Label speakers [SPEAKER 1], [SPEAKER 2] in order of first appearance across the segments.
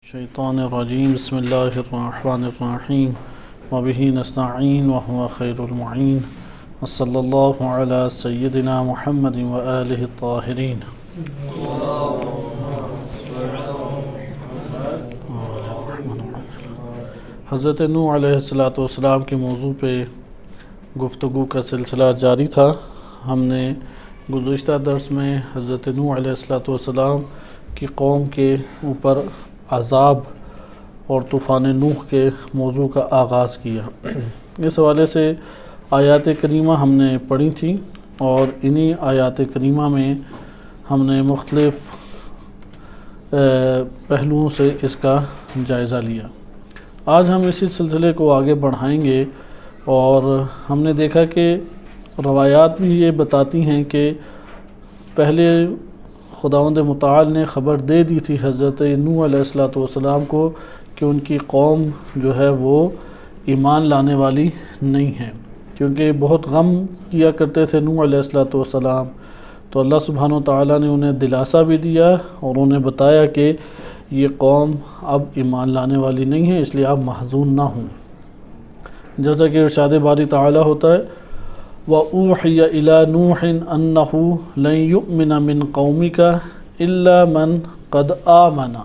[SPEAKER 1] الشیطان الرجیم بسم اللہ الرحمن الرحیم وبہ نستعین وهو خیر المعین وصلی اللہ علی سیدنا محمد وآلہ الطاہرین۔ حضرت نوح علیہ السلام کے موضوع پہ گفتگو کا سلسلہ جاری تھا۔ ہم نے گزشتہ درس میں حضرت نوح علیہ السلام کی قوم کے اوپر عذاب اور طوفان نوح کے موضوع کا آغاز کیا۔ اس حوالے سے آیات کریمہ ہم نے پڑھی تھی اور انہی آیات کریمہ میں ہم نے مختلف پہلوؤں سے اس کا جائزہ لیا۔ آج ہم اسی سلسلے کو آگے بڑھائیں گے اور ہم نے دیکھا کہ روایات بھی یہ بتاتی ہیں کہ پہلے خداوند متعال نے خبر دے دی تھی حضرت نوح علیہ السلام کو کہ ان کی قوم جو ہے وہ ایمان لانے والی نہیں ہے، کیونکہ بہت غم کیا کرتے تھے نوح علیہ السلام۔ تو اللہ سبحانہ وتعالی نے انہیں دلاسا بھی دیا اور انہیں بتایا کہ یہ قوم اب ایمان لانے والی نہیں ہے، اس لیے آپ محزون نہ ہوں۔ جیسا کہ ارشاد باری تعالی ہوتا ہے وَأُوحِيَ إِلَى نُوحٍ أَنَّهُ لَن يُؤْمِنَ مِن قَوْمِكَ إِلَّا مَن قَدْ آمَنَ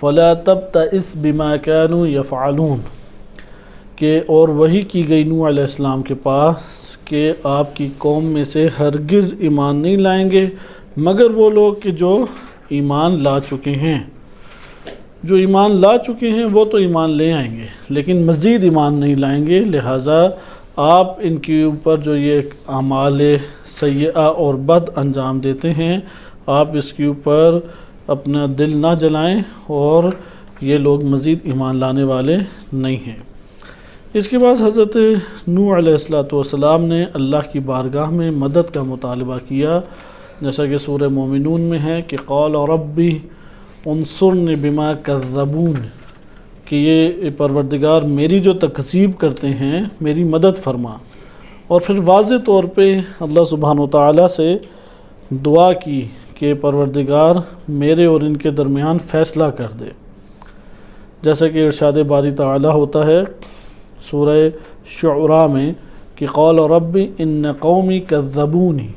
[SPEAKER 1] فَلَا تَبْتَئِسْ بِمَا كَانُوا يَفْعَلُونَ کہ اور وحی کی گئی نوح علیہ السلام کے پاس کہ آپ کی قوم میں سے ہرگز ایمان نہیں لائیں گے مگر وہ لوگ کہ جو ایمان لا چکے ہیں۔ جو ایمان لا چکے ہیں وہ تو ایمان لے آئیں گے لیکن مزید ایمان نہیں لائیں گے، لہٰذا آپ ان کے اوپر جو یہ اعمال سیئہ اور بد انجام دیتے ہیں آپ اس کے اوپر اپنا دل نہ جلائیں، اور یہ لوگ مزید ایمان لانے والے نہیں ہیں۔ اس کے بعد حضرت نوح علیہ السلام نے اللہ کی بارگاہ میں مدد کا مطالبہ کیا، جیسا کہ سورہ مومنون میں ہے کہ قال ربی انصرنی بما کذبون کہ یہ پروردگار میری جو تکذیب کرتے ہیں میری مدد فرما، اور پھر واضح طور پہ اللہ سبحانہ وتعالی سے دعا کی کہ پروردگار میرے اور ان کے درمیان فیصلہ کر دے، جیسا کہ ارشاد باری تعالی ہوتا ہے سورہ شعراء میں کہ قال رب ان قومی کذبونی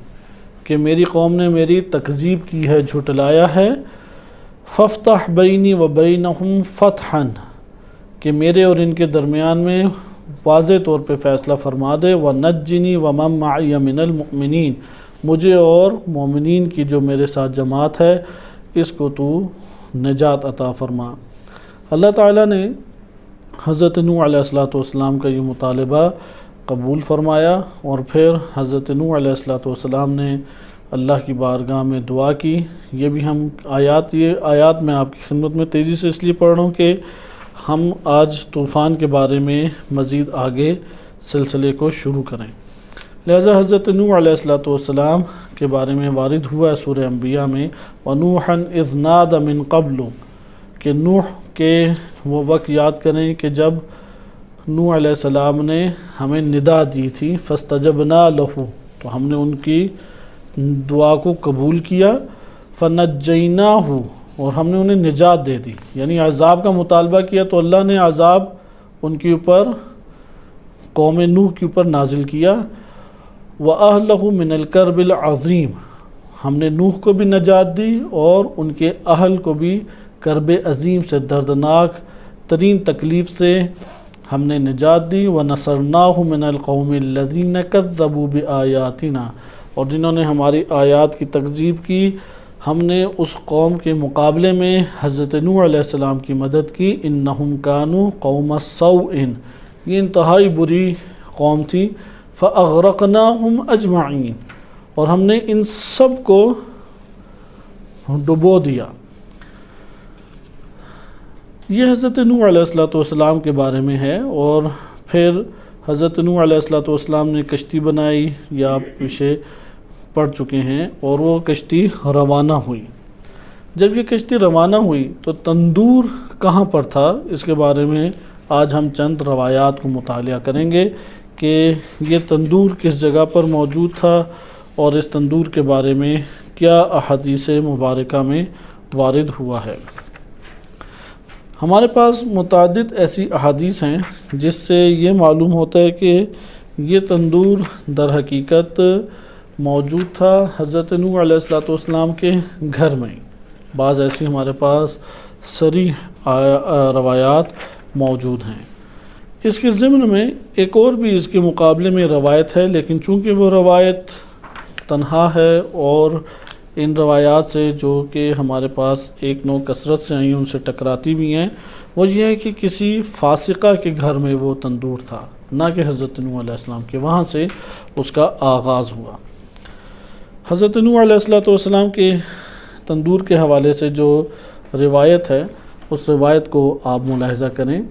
[SPEAKER 1] کہ میری قوم نے میری تکذیب کی ہے، جھٹلایا ہے، فافتح بینی و بینہم فتحا کہ میرے اور ان کے درمیان میں واضح طور پہ فیصلہ فرما دے، وَنَجِّنِي وَمَن مَّعِيَ مِنَ الْمُؤْمِنِينَ مجھے اور مومنین کی جو میرے ساتھ جماعت ہے اس کو تو نجات عطا فرما۔ اللہ تعالیٰ نے حضرت نوح علیہ السلام کا یہ مطالبہ قبول فرمایا، اور پھر حضرت نوح علیہ السلام نے اللہ کی بارگاہ میں دعا کی۔ یہ بھی ہم آیات میں آپ کی خدمت میں تیزی سے اس لیے پڑھ رہا ہوں کہ ہم آج طوفان کے بارے میں مزید آگے سلسلے کو شروع کریں۔ لہذا حضرت نوح علیہ السلام کے بارے میں وارد ہوا ہے سورہ انبیاء میں وَنُوحًا إِذْ نَادَ مِن قَبْلُ کہ نوح کے وہ وقت یاد کریں کہ جب نوح علیہ السلام نے ہمیں ندا دی تھی، فَاسْتَجَبْنَا لَهُ تو ہم نے ان کی دعا کو قبول کیا، فَنَجَّيْنَاهُ اور ہم نے انہیں نجات دے دی، یعنی عذاب کا مطالبہ کیا تو اللہ نے عذاب ان کے اوپر قوم نوح کے اوپر نازل کیا، وَأَهْلَهُ مِنَ الْكَرْبِ الْعَظِيمِ ہم نے نوح کو بھی نجات دی اور ان کے اہل کو بھی کرب عظیم سے، دردناک ترین تکلیف سے ہم نے نجات دی، وَنَصَرْنَاهُ مِنَ الْقَوْمِ الَّذِينَ كَذَّبُوا بِآيَاتِنَا اور جنہوں نے ہماری آیات کی تکذیب کی ہم نے اس قوم کے مقابلے میں حضرت نوح علیہ السلام کی مدد کی، انہم کانوا قوم سوء یہ انتہائی بری قوم تھی، فاغرقناہم اجمعین اور ہم نے ان سب کو ڈبو دیا۔ یہ حضرت نوح علیہ السلام کے بارے میں ہے، اور پھر حضرت نوح علیہ السلام نے کشتی بنائی، یا آپ پیچھے پڑھ چکے ہیں، اور وہ کشتی روانہ ہوئی۔ جب یہ کشتی روانہ ہوئی تو تندور کہاں پر تھا اس کے بارے میں آج ہم چند روایات کو مطالعہ کریں گے کہ یہ تندور کس جگہ پر موجود تھا اور اس تندور کے بارے میں کیا احادیث مبارکہ میں وارد ہوا ہے۔ ہمارے پاس متعدد ایسی احادیث ہیں جس سے یہ معلوم ہوتا ہے کہ یہ تندور در حقیقت موجود تھا حضرت نوح علیہ السلام کے گھر میں۔ بعض ایسی ہمارے پاس صریح روایات موجود ہیں۔ اس کے ضمن میں ایک اور بھی اس کے مقابلے میں روایت ہے، لیکن چونکہ وہ روایت تنہا ہے اور ان روایات سے جو کہ ہمارے پاس ایک نو کثرت سے آئیں ان سے ٹکراتی بھی ہیں، وہ یہ ہے کہ کسی فاسقہ کے گھر میں وہ تندور تھا، نہ کہ حضرت نوح علیہ السلام کے، وہاں سے اس کا آغاز ہوا۔ حضرت نوح علیہ السلام کے تندور کے حوالے سے جو روایت ہے اس روایت کو آپ ملاحظہ کریں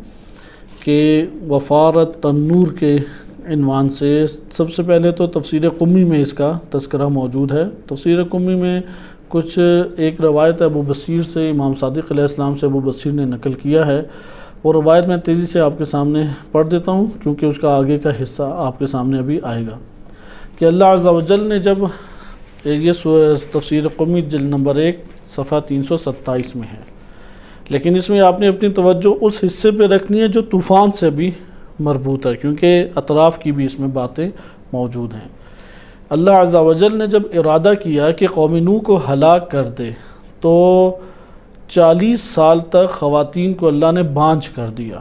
[SPEAKER 1] کہ وفارت تنور کے عنوان سے سب سے پہلے تو تفسیر قمی میں اس کا تذکرہ موجود ہے۔ تفسیر قمی میں کچھ ایک روایت ابو بصیر سے، امام صادق علیہ السلام سے ابو بصیر نے نقل کیا ہے، وہ روایت میں تیزی سے آپ کے سامنے پڑھ دیتا ہوں کیونکہ اس کا آگے کا حصہ آپ کے سامنے ابھی آئے گا، کہ اللہ عز و جل نے جب یہ تفسیر قمی جلد نمبر 1 صفحہ 327 میں ہے، لیکن اس میں آپ نے اپنی توجہ اس حصے پہ رکھنی ہے جو طوفان سے بھی مربوط ہے، کیونکہ اطراف کی بھی اس میں باتیں موجود ہیں۔ اللہ عز و جل نے جب ارادہ کیا کہ قوم نوح کو ہلاک کر دے تو 40 سال تک خواتین کو اللہ نے بانجھ کر دیا۔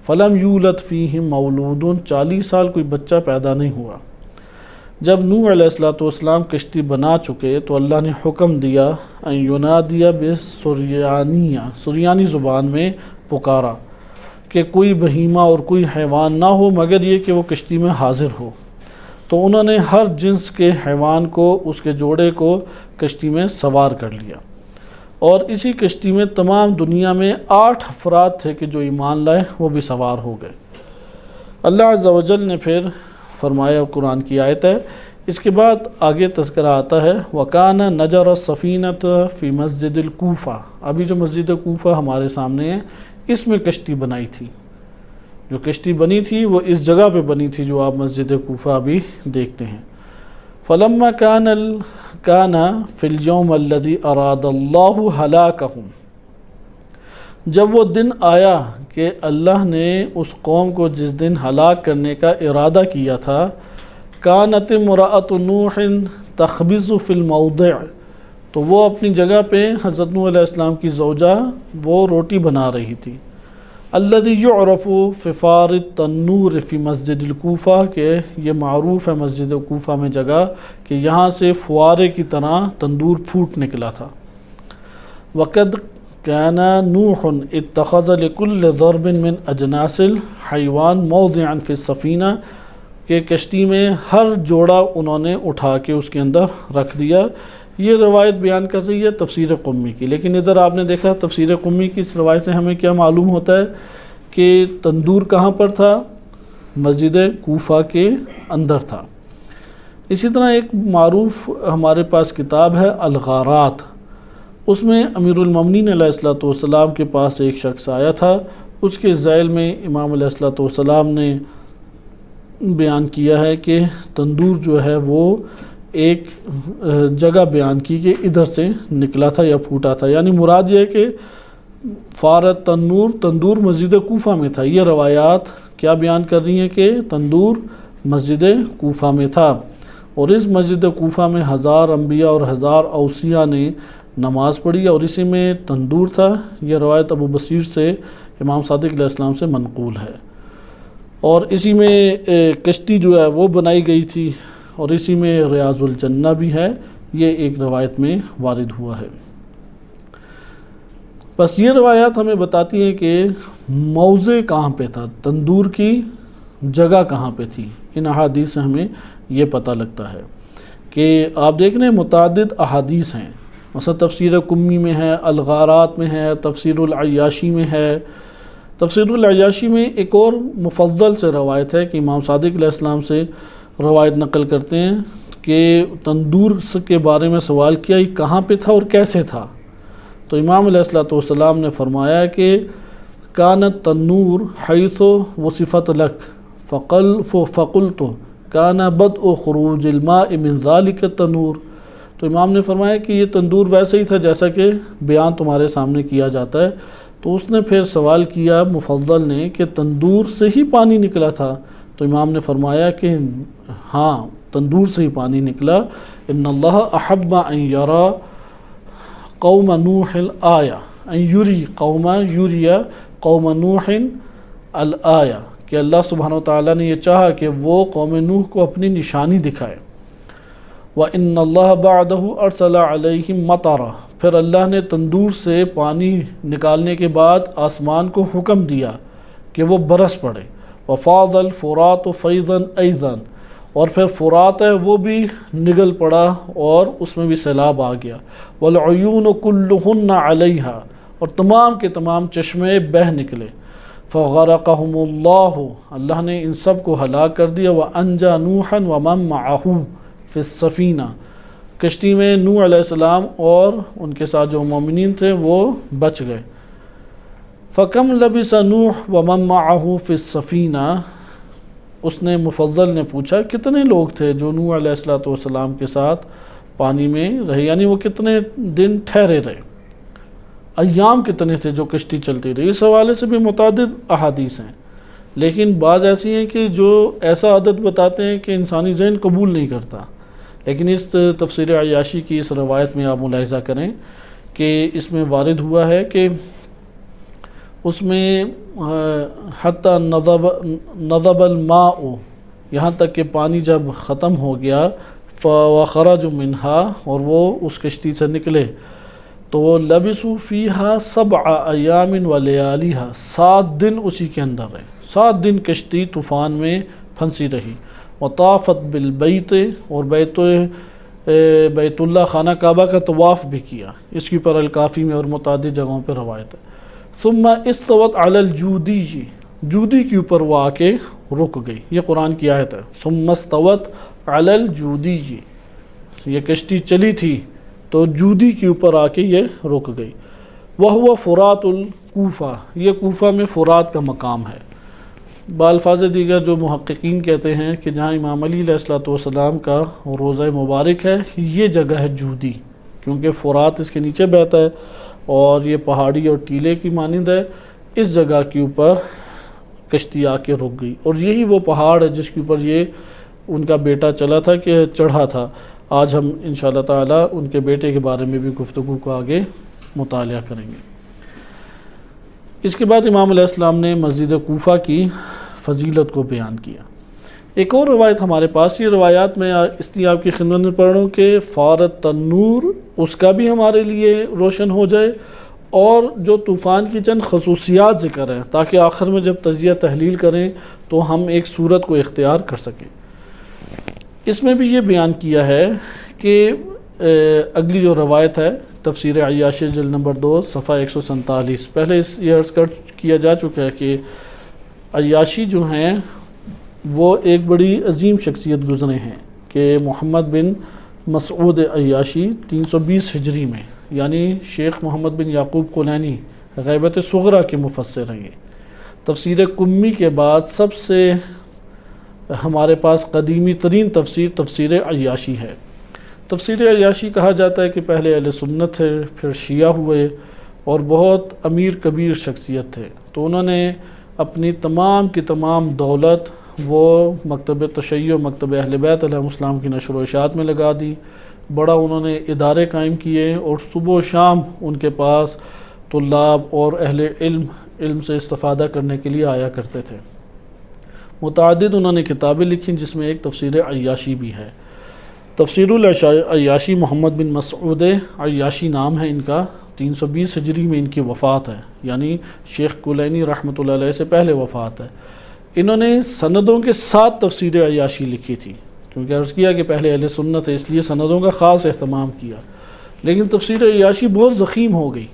[SPEAKER 1] فلم یولد فیہم مولود، 40 سال کوئی بچہ پیدا نہیں ہوا۔ جب نوح علیہ السلام کشتی بنا چکے تو اللہ نے حکم دیا ان ینادی بسریانیہ، سریانی زبان میں پکارا کہ کوئی بہیمہ اور کوئی حیوان نہ ہو مگر یہ کہ وہ کشتی میں حاضر ہو۔ تو انہوں نے ہر جنس کے حیوان کو، اس کے جوڑے کو کشتی میں سوار کر لیا، اور اسی کشتی میں تمام دنیا میں 8 افراد تھے کہ جو ایمان لائے، وہ بھی سوار ہو گئے۔ اللہ عز و جل نے پھر فرمایا، قرآن کی آیت ہے، اس کے بعد آگے تذکرہ آتا ہے وَكَانَ نَجَرَ السَّفِينَةَ فِي مَسْجِدِ الْكُوفَةِ، ابھی جو مسجد کوفہ ہمارے سامنے ہے اس میں کشتی بنائی تھی، جو کشتی بنی تھی وہ اس جگہ پہ بنی تھی جو آپ مسجد کوفہ ابھی دیکھتے ہیں۔ فَلَمَّا كَانَ فِي الْيَوْمِ الَّذِي أَرَادَ اللَّهُ هَلَاكَهُمْ، جب وہ دن آیا کہ اللہ نے اس قوم کو جس دن ہلاک کرنے کا ارادہ کیا تھا، كَانَتِ امْرَأَةُ نُوحٍ تَخْبِزُ فِي الْمَوْضِعِ، تو وہ اپنی جگہ پہ حضرت نوح علیہ السلام کی زوجہ وہ روٹی بنا رہی تھی۔ الذی یعرف ففار التنور فی مسجد الکوفہ، کہ یہ معروف ہے مسجد کوفہ میں جگہ کہ یہاں سے فوارے کی طرح تندور پھوٹ نکلا تھا۔ وقد کان نوح اتخذ لکل ضرب من اجناس الحیوان موضعا فی السفینہ، کہ کشتی میں ہر جوڑا انہوں نے اٹھا کے اس کے اندر رکھ دیا۔ یہ روایت بیان کر رہی ہے تفسیر قمی کی، لیکن ادھر آپ نے دیکھا تفسیر قمی کی اس روایت سے ہمیں کیا معلوم ہوتا ہے کہ تندور کہاں پر تھا؟ مسجد کوفہ کے اندر تھا۔ اسی طرح ایک معروف ہمارے پاس کتاب ہے الغارات، اس میں امیر المومنین علیہ السلام کے پاس ایک شخص آیا تھا، اس کے ذیل میں امام علیہ السلام نے بیان کیا ہے کہ تندور جو ہے وہ ایک جگہ بیان کی کہ ادھر سے نکلا تھا یا پھوٹا تھا، یعنی مراد یہ ہے کہ فارت تندور مسجد کوفہ میں تھا۔ یہ روایات کیا بیان کر رہی ہیں کہ تندور مسجد کوفہ میں تھا، اور اس مسجد کوفہ میں 1000 انبیاء اور 1000 اوصیاء نے نماز پڑھی اور اسی میں تندور تھا۔ یہ روایت ابو بصیر سے امام صادق علیہ السلام سے منقول ہے، اور اسی میں کشتی جو ہے وہ بنائی گئی تھی، اور اسی میں ریاض الجنہ بھی ہے، یہ ایک روایت میں وارد ہوا ہے۔ بس یہ روایات ہمیں بتاتی ہیں کہ موضع کہاں پہ تھا، تندور کی جگہ کہاں پہ تھی۔ ان احادیث سے ہمیں یہ پتہ لگتا ہے کہ آپ دیکھ رہے ہیں متعدد احادیث ہیں، مثلا تفسیر قمی میں ہے، الغارات میں ہے، تفسیر العیاشی میں ہے۔ تفسیر العیاشی میں ایک اور مفضل سے روایت ہے کہ امام صادق علیہ السلام سے روایت نقل کرتے ہیں کہ تندور کے بارے میں سوال کیا یہ کہاں پہ تھا اور کیسے تھا، تو امام علیہ السلام نے فرمایا کہ کانت تنور حیث وصفت لک فقلت کان بدء خروج الماء من ذلک التنور، تو امام نے فرمایا کہ یہ تندور ویسے ہی تھا جیسا کہ بیان تمہارے سامنے کیا جاتا ہے، تو اس نے پھر سوال کیا مفضل نے کہ تندور سے ہی پانی نکلا تھا؟ تو امام نے فرمایا کہ ہاں تندور سے ہی پانی نکلا. ان اللہ احب ان یرا قوم نوح الآیہ ان یری قوم نوح الآیہ، کہ اللہ سبحانہ وتعالیٰ نے یہ چاہا کہ وہ قوم نوح کو اپنی نشانی دکھائے. وَإِنَّ اللَّهَ بَعْدَهُ أَرْسَلَ عَلَيْهِمْ مَطَرًا، پھر اللہ نے تندور سے پانی نکالنے کے بعد آسمان کو حکم دیا کہ وہ برس پڑے. وَفَاضَ الْفُرَاتُ فَيْضًا أَيْضًا، اور پھر فرات ہے وہ بھی نگل پڑا اور اس میں بھی سیلاب آ گیا. وَالْعُيُونُ كُلُّهُنَّ عَلَيْهَا، اور تمام کے تمام چشمے بہہ نکلے. فَغَرَقَهُمُ اللَّهُ، اللہ نے ان سب کو ہلاک کر دیا. وَأَنْجَى نُوحًا وَمَن مَّعَهُ فِي السَّفِينَةِ، کشتی میں نوح علیہ السلام اور ان کے ساتھ جو مومنین تھے وہ بچ گئے. فَكَمْ لَبِثَ نُوحٌ وَمَن مَّعَهُ فِي السَّفِينَةِ، اس نے مفضل نے پوچھا کتنے لوگ تھے جو نوح علیہ السلام کے ساتھ پانی میں رہے، یعنی وہ کتنے دن ٹھہرے رہے، ایام کتنے تھے جو کشتی چلتی رہی. اس حوالے سے بھی متعدد احادیث ہیں، لیکن بعض ایسی ہیں کہ جو ایسا عدد بتاتے ہیں کہ انسانی ذہن قبول نہیں کرتا. لیکن اس تفسیر عیاشی کی اس روایت میں آپ ملاحظہ کریں کہ اس میں وارد ہوا ہے کہ اس میں حتی نضب الماء، یہاں تک کہ پانی جب ختم ہو گیا، وخرج منہا، اور وہ اس کشتی سے نکلے، تو وہ لبثوا فیہا 7 ایام ولیالیہا، 7 دن اسی کے اندر رہے، 7 دن کشتی طوفان میں پھنسی رہی. وطافت بالبیت، اور بیت اللہ خانہ کعبہ کا طواف بھی کیا. اس کی پر الکافی میں اور متعدد جگہوں پہ روایت ہے. ثم استوت علی الجودی، جودی کے اوپر وہ آ کے رک گئی. یہ قرآن کی آیت ہے. ثم استوت علی الجودی، یہ کشتی چلی تھی تو جودی کے اوپر آ کے یہ رک گئی. وہو فرات الکوفہ، یہ کوفہ میں فرات کا مقام ہے. بالفاظ دیگر جو محققین کہتے ہیں کہ جہاں امام علی علیہ السلام کا روضہ مبارک ہے، یہ جگہ ہے جودی، کیونکہ فرات اس کے نیچے بہتا ہے اور یہ پہاڑی اور ٹیلے کی مانند ہے. اس جگہ کے اوپر کشتی آ کے رک گئی، اور یہی وہ پہاڑ ہے جس کے اوپر یہ ان کا بیٹا چلا تھا کہ چڑھا تھا. آج ہم انشاءاللہ تعالی ان کے بیٹے کے بارے میں بھی گفتگو کو آگے مطالعہ کریں گے. اس کے بعد امام علیہ السلام نے مسجد کوفہ کی فضیلت کو بیان کیا. ایک اور روایت ہمارے پاس، یہ روایات میں اس لیے آپ کی خدمت میں پڑھ رہا ہوں کہ فارت تنور اس کا بھی ہمارے لیے روشن ہو جائے، اور جو طوفان کی چند خصوصیات ذکر ہیں تاکہ آخر میں جب تجزیہ تحلیل کریں تو ہم ایک صورت کو اختیار کر سکیں. اس میں بھی یہ بیان کیا ہے کہ اگلی جو روایت ہے تفسیر عیاشی جلد نمبر 2 صفحہ 147، پہلے یہ عرض کیا جا چکا ہے کہ عیاشی جو ہیں وہ ایک بڑی عظیم شخصیت گزرے ہیں کہ محمد بن مسعود عیاشی 320 ہجری میں، یعنی شیخ محمد بن یعقوب کلینی غیبت صغرا کے مفسر ہیں. تفسیر کمی کے بعد سب سے ہمارے پاس قدیمی ترین تفسیر عیاشی ہے. تفسیر عیاشی کہا جاتا ہے کہ پہلے اہل سنت تھے، پھر شیعہ ہوئے، اور بہت امیر کبیر شخصیت تھے. تو انہوں نے اپنی تمام کی تمام دولت وہ مکتب تشیع، مکتب اہل بیت علیہ السلام کی نشر و اشاعت میں لگا دی. بڑا انہوں نے ادارے قائم کیے، اور صبح و شام ان کے پاس طلاب اور اہل علم سے استفادہ کرنے کے لیے آیا کرتے تھے. متعدد انہوں نے کتابیں لکھی جس میں ایک تفسیر عیاشی بھی ہے. تفسیر العیاشی محمد بن مسعود عیاشی نام ہے ان کا. 320 ہجری میں ان کی وفات ہے، یعنی شیخ کلینی رحمۃ اللہ علیہ سے پہلے وفات ہے. انہوں نے سندوں کے ساتھ تفسیر عیاشی لکھی تھی، کیونکہ عرض کیا کہ پہلے اہل سنت ہے اس لیے سندوں کا خاص اہتمام کیا. لیکن تفسیر عیاشی بہت ضخیم ہو گئی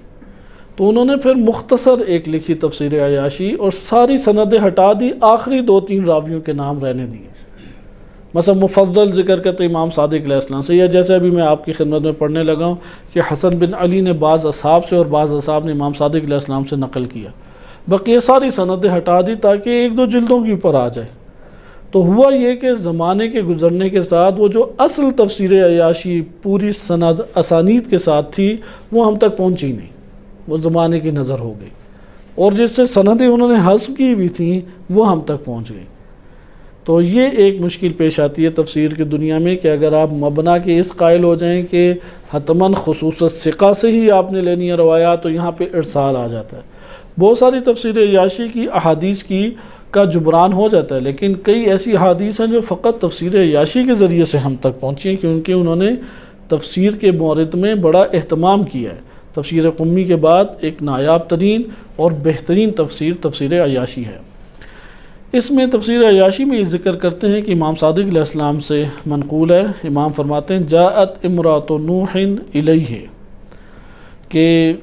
[SPEAKER 1] تو انہوں نے پھر مختصر ایک لکھی تفسیر عیاشی، اور ساری سندیں ہٹا دی، آخری 2-3 راویوں کے نام رہنے دیے. مثلا مفضل ذکر کرتے امام صادق علیہ السلام سے، یا جیسے ابھی میں آپ کی خدمت میں پڑھنے لگا ہوں کہ حسن بن علی نے بعض اصحاب سے اور بعض اصحاب نے امام صادق علیہ السلام سے نقل کیا. بقیہ ساری سندیں ہٹا دی تاکہ 1-2 جلدوں کے اوپر آ جائے. تو ہوا یہ کہ زمانے کے گزرنے کے ساتھ وہ جو اصل تفسیر عیاشی پوری سند اسانید کے ساتھ تھی وہ ہم تک پہنچی نہیں، وہ زمانے کی نظر ہو گئی. اور جس سے سندیں انہوں نے حذف کی بھی تھیں وہ ہم تک پہنچ گئیں۔ تو یہ ایک مشکل پیش آتی ہے تفسیر کی دنیا میں کہ اگر آپ مبنا کے اس قائل ہو جائیں کہ حتماً خصوص ثقہ سے ہی آپ نے لینی ہے روایات، تو یہاں پہ ارسال آ جاتا ہے۔ بہت ساری تفسیر عیاشی کی احادیث کا جبران ہو جاتا ہے، لیکن کئی ایسی احادیث ہیں جو فقط تفسیر عیاشی کے ذریعے سے ہم تک پہنچی ہیں، کیونکہ انہوں نے تفسیر کے مورد میں بڑا اہتمام کیا ہے۔ تفسیر قمی کے بعد ایک نایاب ترین اور بہترین تفسیر عیاشی ہے۔ اس میں تفسیر عیاشی میں یہ ذکر کرتے ہیں کہ امام صادق علیہ السلام سے منقول ہے، امام فرماتے ہیں جاءت امرات نوح الیہ، کہ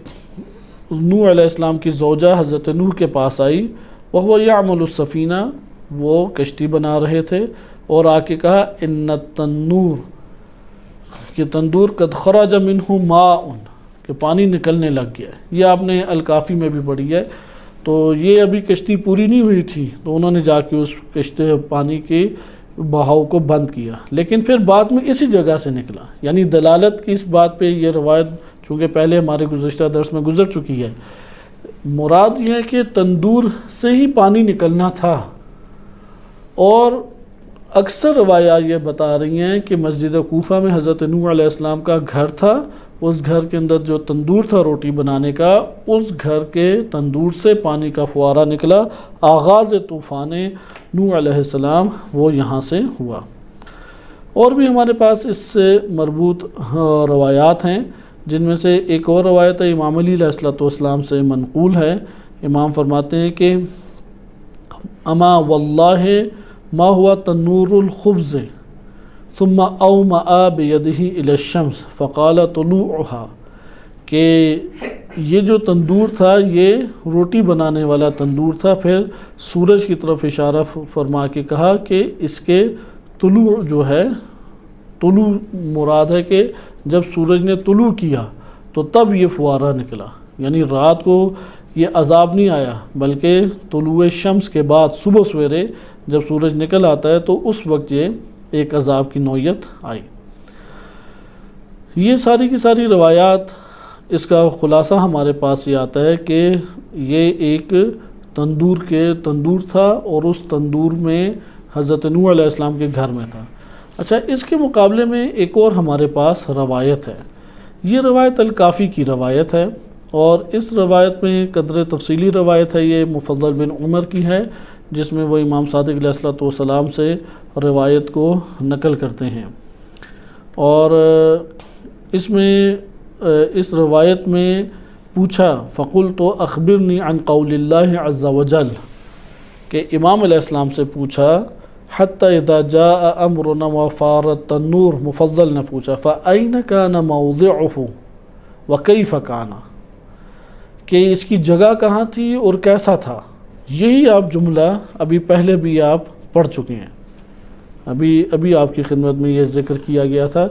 [SPEAKER 1] نوح علیہ السلام کی زوجہ حضرت نوح کے پاس آئی، وہو یعمل السفینہ، وہ کشتی بنا رہے تھے، اور آ کے کہا ان التنور، کہ تندور قد خرج منہ ماء، کہ پانی نکلنے لگ گیا ہے۔ یہ آپ نے الکافی میں بھی پڑھی ہے۔ تو یہ ابھی کشتی پوری نہیں ہوئی تھی، تو انہوں نے جا کے اس کشتی پانی کے بہاؤ کو بند کیا، لیکن پھر بعد میں اسی جگہ سے نکلا۔ یعنی دلالت کی اس بات پہ یہ روایت چونکہ پہلے ہمارے گزشتہ درس میں گزر چکی ہے، مراد یہ ہے کہ تندور سے ہی پانی نکلنا تھا۔ اور اکثر روایات یہ بتا رہی ہیں کہ مسجد کوفہ میں حضرت نوح علیہ السلام کا گھر تھا، اس گھر کے اندر جو تندور تھا روٹی بنانے کا، اس گھر کے تندور سے پانی کا فوارہ نکلا۔ آغاز طوفان نوح علیہ السلام وہ یہاں سے ہوا۔ اور بھی ہمارے پاس اس سے مربوط روایات ہیں، جن میں سے ایک اور روایت ہے امام علی علیہ السلام سے منقول ہے۔ امام فرماتے ہیں کہ اما واللہ ما ہوا تنور الخبز ثم اومأ بیدہ الی الشمس فقال طلوعها، کہ یہ جو تندور تھا یہ روٹی بنانے والا تندور تھا، پھر سورج کی طرف اشارہ فرما کے کہا کہ اس کے طلوع جو ہے، طلوع مراد ہے کہ جب سورج نے طلوع کیا تو تب یہ فوارہ نکلا۔ یعنی رات کو یہ عذاب نہیں آیا، بلکہ طلوع شمس کے بعد صبح سویرے جب سورج نکل آتا ہے تو اس وقت یہ ایک عذاب کی نوعیت آئی۔ یہ ساری کی ساری روایات، اس کا خلاصہ ہمارے پاس یہ آتا ہے کہ یہ ایک تندور تھا، اور اس تندور میں حضرت نوح علیہ السلام کے گھر میں تھا۔ اچھا، اس کے مقابلے میں ایک اور ہمارے پاس روایت ہے، یہ روایت الکافی کی روایت ہے، اور اس روایت میں قدر تفصیلی روایت ہے، یہ مفضل بن عمر کی ہے، جس میں وہ امام صادق علیہ السلام سے روایت کو نقل کرتے ہیں۔ اور اس روایت میں پوچھا فقلت اخبرنی عن قول اللہ عز وجل، کہ امام علیہ السلام سے پوچھا حتی اذا جاء امرنا وفار التنور، مفضل نے پوچھا فأین کان موضعہ وکیف کان، کہ اس کی جگہ کہاں تھی اور کیسا تھا۔ یہی آپ جملہ ابھی پہلے بھی آپ پڑھ چکے ہیں، ابھی آپ کی خدمت میں یہ ذکر کیا گیا تھا۔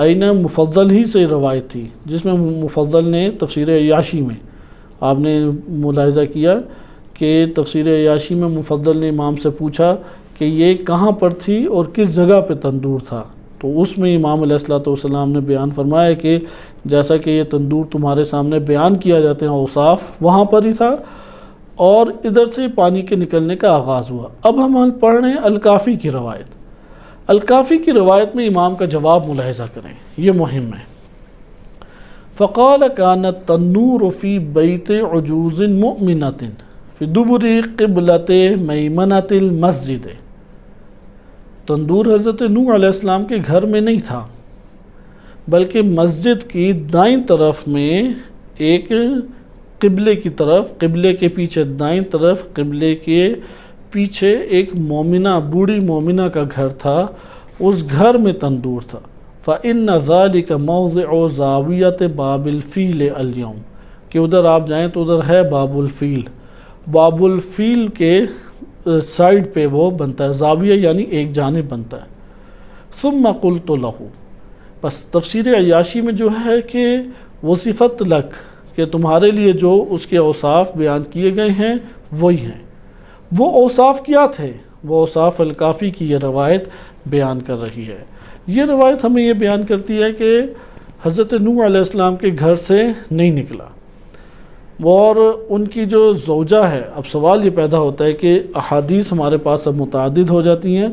[SPEAKER 1] این مفضل ہی سے روایت تھی، جس میں مفضل نے تفسیر عیاشی میں آپ نے ملاحظہ کیا کہ تفسیر عیاشی میں مفضل نے امام سے پوچھا کہ یہ کہاں پر تھی اور کس جگہ پہ تندور تھا، تو اس میں امام علیہ السلام نے بیان فرمایا کہ جیسا کہ یہ تندور تمہارے سامنے بیان کیا جاتے ہیں اوصاف، وہاں پر ہی تھا، اور ادھر سے پانی کے نکلنے کا آغاز ہوا۔ اب ہم پڑھ رہے ہیں الکافی کی روایت۔ الکافی کی روایت میں امام کا جواب ملاحظہ کریں، یہ مہم ہے۔ فقال كان التنور في بيت عجوز مؤمنة في دبر قبلة میمنة المسجد، تندور حضرت نوح علیہ السلام کے گھر میں نہیں تھا، بلکہ مسجد کی دائیں طرف میں ایک قبلے کی طرف، قبلے کے پیچھے دائیں طرف، قبلے کے پیچھے ایک مومنہ، بوڑھی مومنہ کا گھر تھا، اس گھر میں تندور تھا۔ فَإِنَّ ذَلِكَ مَوْضِعُ زَاوِيَةِ بَابِ الْفِيلِ الْيَوْمِ، کہ ادھر آپ جائیں تو ادھر ہے باب الفیل، باب الفیل کے سائیڈ پہ وہ بنتا ہے، زاویہ یعنی ایک جانب بنتا ہے۔ ثُمَّ قُلْتُ لَهُ، بس تفسیر عیاشی میں جو ہے کہ وصفت لک، کہ تمہارے لیے جو اس کے اوصاف بیان کیے گئے ہیں وہی ہیں۔ وہ اوصاف کیا تھے؟ وہ اوصاف الکافی کی یہ روایت بیان کر رہی ہے۔ یہ روایت ہمیں یہ بیان کرتی ہے کہ حضرت نوح علیہ السلام کے گھر سے نہیں نکلا، اور ان کی جو زوجہ ہے، اب سوال یہ پیدا ہوتا ہے کہ احادیث ہمارے پاس اب متعدد ہو جاتی ہیں،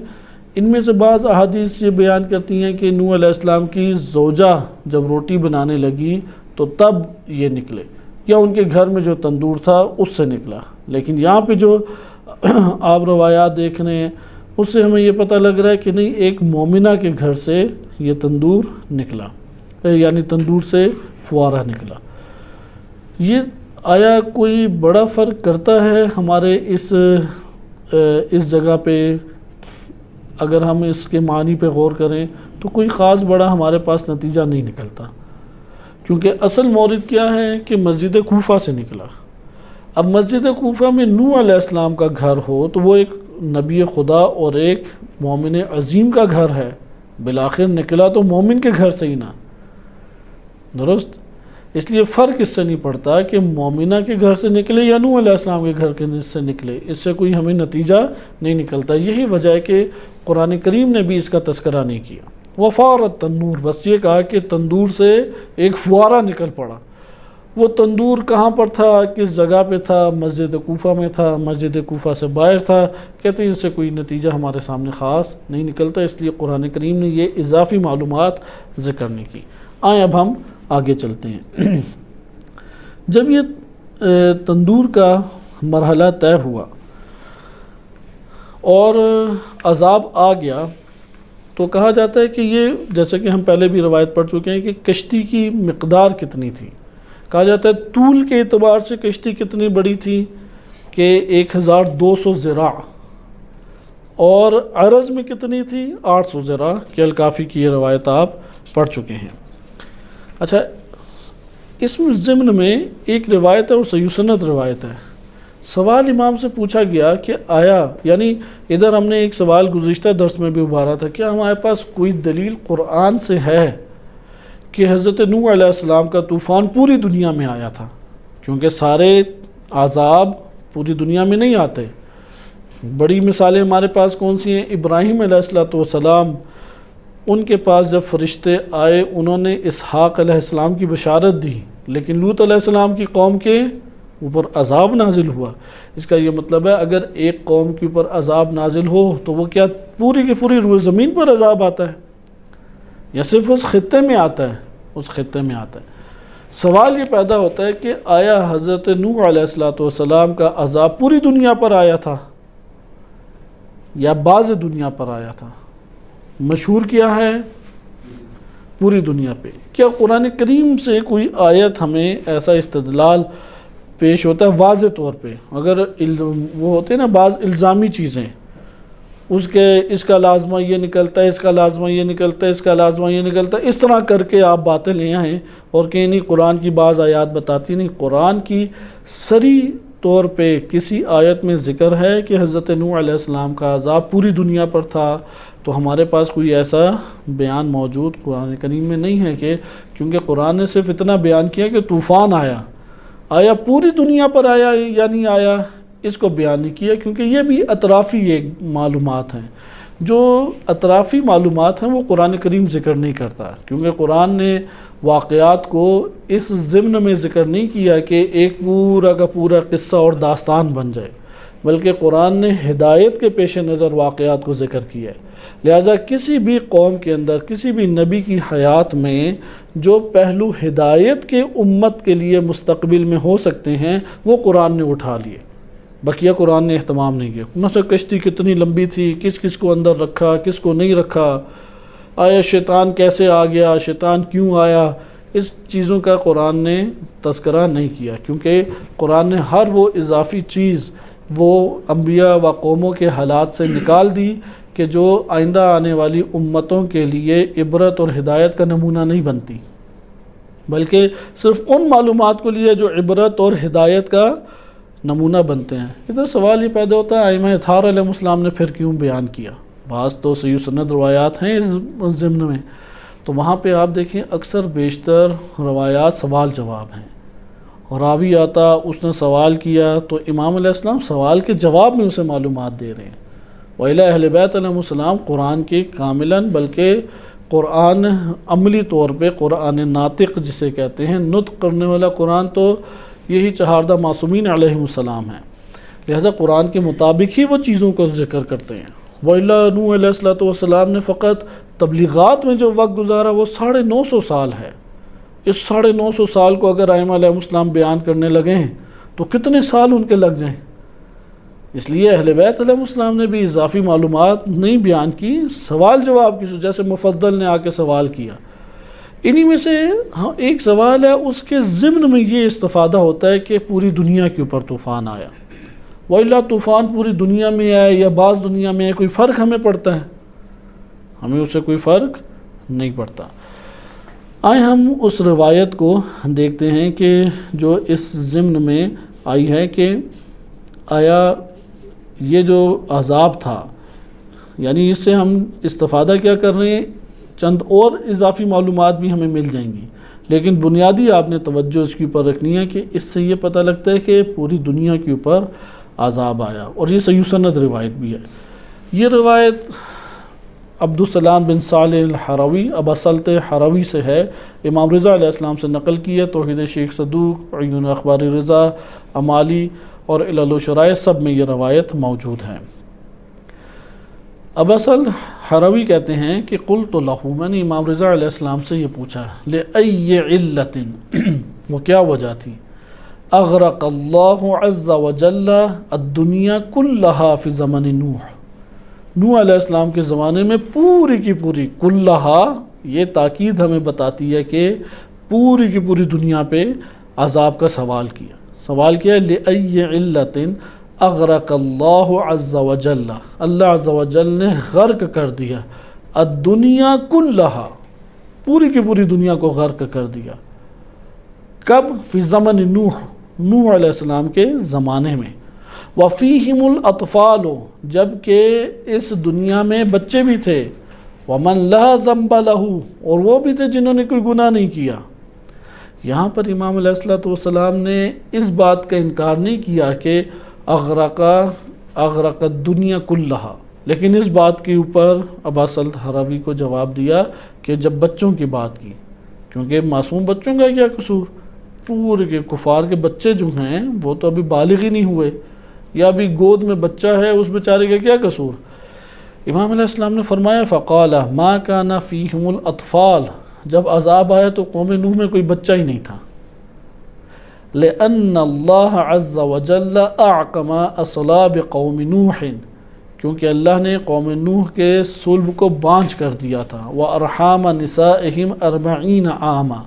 [SPEAKER 1] ان میں سے بعض احادیث یہ بیان کرتی ہیں کہ نوح علیہ السلام کی زوجہ جب روٹی بنانے لگی تو تب یہ نکلے، یا ان کے گھر میں جو تندور تھا اس سے نکلا، لیکن یہاں پہ جو آپ روایات دیکھ رہے ہیں اس سے ہمیں یہ پتہ لگ رہا ہے کہ نہیں، ایک مومنہ کے گھر سے یہ تندور نکلا، یعنی تندور سے فوارہ نکلا۔ یہ آیا کوئی بڑا فرق کرتا ہے ہمارے اس جگہ پہ؟ اگر ہم اس کے معنی پہ غور کریں تو کوئی خاص بڑا ہمارے پاس نتیجہ نہیں نکلتا، کیونکہ اصل مورد کیا ہے کہ مسجد کوفہ سے نکلا۔ اب مسجد کوفہ میں نوح علیہ السلام کا گھر ہو تو وہ ایک نبی خدا اور ایک مومن عظیم کا گھر ہے، بالآخر نکلا تو مومن کے گھر سے ہی نا، درست؟ اس لیے فرق اس سے نہیں پڑتا کہ مومنہ کے گھر سے نکلے یا نوح علیہ السلام کے گھر سے نکلے، اس سے کوئی ہمیں نتیجہ نہیں نکلتا۔ یہی وجہ ہے کہ قرآن کریم نے بھی اس کا تذکرہ نہیں کیا۔ وفارت تنور، بس یہ کہا کہ تندور سے ایک فوارہ نکل پڑا۔ وہ تندور کہاں پر تھا، کس جگہ پہ تھا؟ مسجد کوفہ میں تھا، مسجد کوفہ سے باہر تھا۔ کہتے ہیں اس سے کوئی نتیجہ ہمارے سامنے خاص نہیں نکلتا، اس لیے قرآن کریم نے یہ اضافی معلومات ذکر نہیں کی۔ آئیں اب ہم آگے چلتے ہیں۔ جب یہ تندور کا مرحلہ طے ہوا اور عذاب آ گیا تو کہا جاتا ہے کہ یہ، جیسے کہ ہم پہلے بھی روایت پڑھ چکے ہیں، کہ کشتی کی مقدار کتنی تھی۔ کہا جاتا ہے طول کے اعتبار سے کشتی کتنی بڑی تھی کہ 1200 ذراع، اور عرض میں کتنی تھی؟ 800 ذراع، کہ الکافی کی یہ روایت آپ پڑھ چکے ہیں۔ اچھا، اس ضمن میں ایک روایت ہے اور صحیح سند روایت ہے۔ سوال امام سے پوچھا گیا کہ آیا، یعنی ادھر ہم نے ایک سوال گزشتہ درس میں بھی ابھارا تھا، کیا ہمارے پاس کوئی دلیل قرآن سے ہے کہ حضرت نوح علیہ السلام کا طوفان پوری دنیا میں آیا تھا؟ کیونکہ سارے عذاب پوری دنیا میں نہیں آتے۔ بڑی مثالیں ہمارے پاس کون سی ہیں؟ ابراہیم علیہ السلام، ان کے پاس جب فرشتے آئے انہوں نے اسحاق علیہ السلام کی بشارت دی، لیکن لوط علیہ السلام کی قوم کے اوپر عذاب نازل ہوا۔ اس کا یہ مطلب ہے اگر ایک قوم کے اوپر عذاب نازل ہو تو وہ کیا پوری کی پوری روئے زمین پر عذاب آتا ہے، یا صرف اس خطے میں آتا ہے؟ اس خطے میں آتا ہے۔ سوال یہ پیدا ہوتا ہے کہ آیا حضرت نوح علیہ السلام کا عذاب پوری دنیا پر آیا تھا یا بعض دنیا پر آیا تھا؟ مشہور کیا ہے؟ پوری دنیا پہ۔ کیا قرآن کریم سے کوئی آیت ہمیں ایسا استدلال پیش ہوتا ہے واضح طور پہ؟ اگر وہ ہوتے ہیں نا بعض الزامی چیزیں، اس کا لازمہ یہ نکلتا ہے، اس کا لازمہ یہ نکلتا ہے، اس کا لازمہ یہ نکلتا ہے، اس طرح کر کے آپ باتیں لے آئیں اور کہ نہیں قرآن کی بعض آیات بتاتی نہیں۔ قرآن کی صریح طور پہ کسی آیت میں ذکر ہے کہ حضرت نوح علیہ السلام کا عذاب پوری دنیا پر تھا، تو ہمارے پاس کوئی ایسا بیان موجود قرآن کریم میں نہیں ہے کہ، کیونکہ قرآن نے صرف اتنا بیان کیا کہ طوفان آیا پوری دنیا پر آیا یا نہیں آیا، اس کو بیان نہیں کیا، کیونکہ یہ بھی اطرافی ایک معلومات ہیں۔ جو اطرافی معلومات ہیں وہ قرآن کریم ذکر نہیں کرتا، کیونکہ قرآن نے واقعات کو اس ضمن میں ذکر نہیں کیا کہ ایک پورا کا پورا قصہ اور داستان بن جائے، بلکہ قرآن نے ہدایت کے پیش نظر واقعات کو ذکر کیا ہے۔ لہٰذا کسی بھی قوم کے اندر، کسی بھی نبی کی حیات میں جو پہلو ہدایت کے امت کے لیے مستقبل میں ہو سکتے ہیں وہ قرآن نے اٹھا لیے، بقیہ قرآن نے اہتمام نہیں کیا۔ مثلا کشتی کتنی لمبی تھی، کس کس کو اندر رکھا، کس کو نہیں رکھا، آیا شیطان کیسے آ گیا، شیطان کیوں آیا، اس چیزوں کا قرآن نے تذکرہ نہیں کیا، کیونکہ قرآن نے ہر وہ اضافی چیز وہ انبیاء و قوموں کے حالات سے نکال دی کہ جو آئندہ آنے والی امتوں کے لیے عبرت اور ہدایت کا نمونہ نہیں بنتی، بلکہ صرف ان معلومات کو لیے جو عبرت اور ہدایت کا نمونہ بنتے ہیں۔ ادھر سوال یہ پیدا ہوتا ہے ائمہ اطہار علیہ السلام نے پھر کیوں بیان کیا؟ بعض تو صحیح سند روایات ہیں اس ضمن میں، تو وہاں پہ آپ دیکھیں اکثر بیشتر روایات سوال جواب ہیں، اور راوی آتا اس نے سوال کیا تو امام علیہ السلام سوال کے جواب میں اسے معلومات دے رہے ہیں۔ وَإِلَىٰ اہل بیت علیہ السلام قرآن کے کاملاً، بلکہ قرآن عملی طور پہ قرآن ناطق جسے کہتے ہیں، نطق کرنے والا قرآن، تو یہی چہاردہ معصومین علیہ السلام ہیں، لہذا قرآن کے مطابق ہی وہ چیزوں کو ذکر کرتے ہیں۔ وَإِلَّا نوح علیہ السلام نے فقط تبلیغات میں جو وقت گزارا وہ 950 سال ہے۔ اس 950 سال کو اگر ائمہ علیہ السلام بیان کرنے لگیں تو کتنے سال ان کے لگ جائیں۔ اس لیے اہل بیت علیہ السلام نے بھی اضافی معلومات نہیں بیان کی، سوال جواب کی، جیسے مفضل نے آ کے سوال کیا۔ انہی میں سے ایک سوال ہے، اس کے ضمن میں یہ استفادہ ہوتا ہے کہ پوری دنیا کے اوپر طوفان آیا۔ وَإِلَّا طوفان پوری دنیا میں آئے یا بعض دنیا میں آئے، کوئی فرق ہمیں پڑتا ہے؟ ہمیں اس سے کوئی فرق نہیں پڑتا۔ آئے ہم اس روایت کو دیکھتے ہیں کہ جو اس ضمن میں آئی ہے کہ آیا یہ جو عذاب تھا، یعنی اس سے ہم استفادہ کیا کر رہے ہیں، چند اور اضافی معلومات بھی ہمیں مل جائیں گی، لیکن بنیادی آپ نے توجہ اس کے اوپر رکھنی ہے کہ اس سے یہ پتہ لگتا ہے کہ پوری دنیا کے اوپر عذاب آیا، اور یہ صحیح سند روایت بھی ہے۔ یہ روایت عبدالسلام بن صالح الحروی ابا صلت حروی سے ہے، امام رضا علیہ السلام سے نقل کی ہے، توحید شیخ صدوق، عیون اخبار رضا، امالی اور علل و شرائع سب میں یہ روایت موجود ہے۔ ابا صلت حروی کہتے ہیں کہ قلت لہو، میں نے امام رضا علیہ السلام سے یہ پوچھا، لأی علت، وہ کیا وجہ تھی، اغرق اللہ عز وجل الدنیا کلہا فی زمن نوح علیہ السلام کے زمانے میں پوری کی پوری، کلہا یہ تاکید ہمیں بتاتی ہے کہ پوری کی پوری دنیا پہ عذاب کا سوال کیا ہے، لأی علت اغرق اللہ عز وجل، اللہ عز وجل نے غرق کر دیا، الدنیا کلہا، پوری کی پوری دنیا کو غرق کر دیا۔ کب؟ فی زمن نوح علیہ السلام کے زمانے میں، وَفِيهِمُ الْأَطْفَالُ، جبکہ اس دنیا میں بچے بھی تھے، وَمَنْ لَا ذَنْبَ لَهُ، اور وہ بھی تھے جنہوں نے کوئی گناہ نہیں کیا۔ یہاں پر امام علیہ السلام نے اس بات کا انکار نہیں کیا کہ اغرق الدنیا کلہا، لیکن اس بات کے اوپر ابا صلت حروی کو جواب دیا کہ جب بچوں کی بات کی، کیونکہ معصوم بچوں کا کیا قصور، پورے کے کفار کے بچے جو ہیں وہ تو ابھی بالغ ہی نہیں ہوئے، یا ابھی گود میں بچہ ہے، اس بیچارے کا کیا قصور۔ امام علیہ السلام نے فرمایا فقال ما کان فیہم الاطفال، جب عذاب آیا تو قوم نوح میں کوئی بچہ ہی نہیں تھا، لأن اللہ عز وجل اعقم اصلاب قوم نوح، کیونکہ اللہ نے قوم نوح کے صلب کو بانجھ کر دیا تھا، وارحام نسائہم 40 عاما،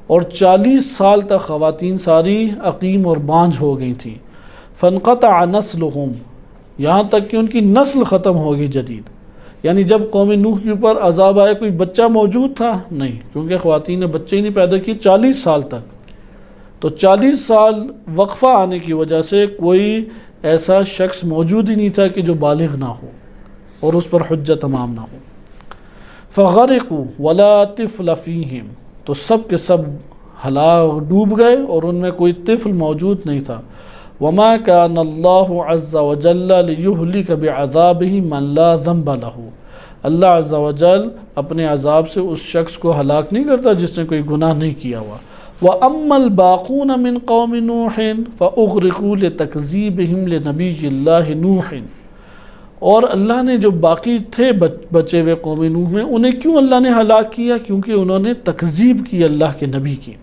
[SPEAKER 1] اور 40 سال تک خواتین ساری عقیم اور بانجھ ہو گئی تھیں، فانقطع نسلہم، یہاں تک کہ ان کی نسل ختم ہوگی جدید۔ یعنی جب قوم نوح کے اوپر عذاب آئے کوئی بچہ موجود تھا؟ نہیں، کیونکہ خواتین نے بچے ہی نہیں پیدا کیے 40 سال تک، تو 40 سال وقفہ آنے کی وجہ سے کوئی ایسا شخص موجود ہی نہیں تھا کہ جو بالغ نہ ہو اور اس پر حجت تمام نہ ہو۔ فغرقوا ولا طفل فیہم، تو سب کے سب ہلاک ڈوب گئے اور ان میں کوئی طفل موجود نہیں تھا۔ وما كان اللہ عز وجل لیہلک بعذابہ من لا ذنب لہ، اللہ عز وجل اپنے عذاب سے اس شخص کو ہلاک نہیں کرتا جس نے کوئی گناہ نہیں کیا ہوا۔ وَأَمَّا الْبَاقُونَ مِنْ قَوْمِ نُوحٍ فَأُغْرِقُوا لِتَكْذِيبِهِمْ لِنَبِيِّ اللَّهِ نُوحٍ، اور اللہ نے جو باقی تھے بچے ہوئے قوم نوح میں، انہیں کیوں اللہ نے ہلاک کیا؟ کیونکہ انہوں نے تکذیب کی اللہ کے نبی کی۔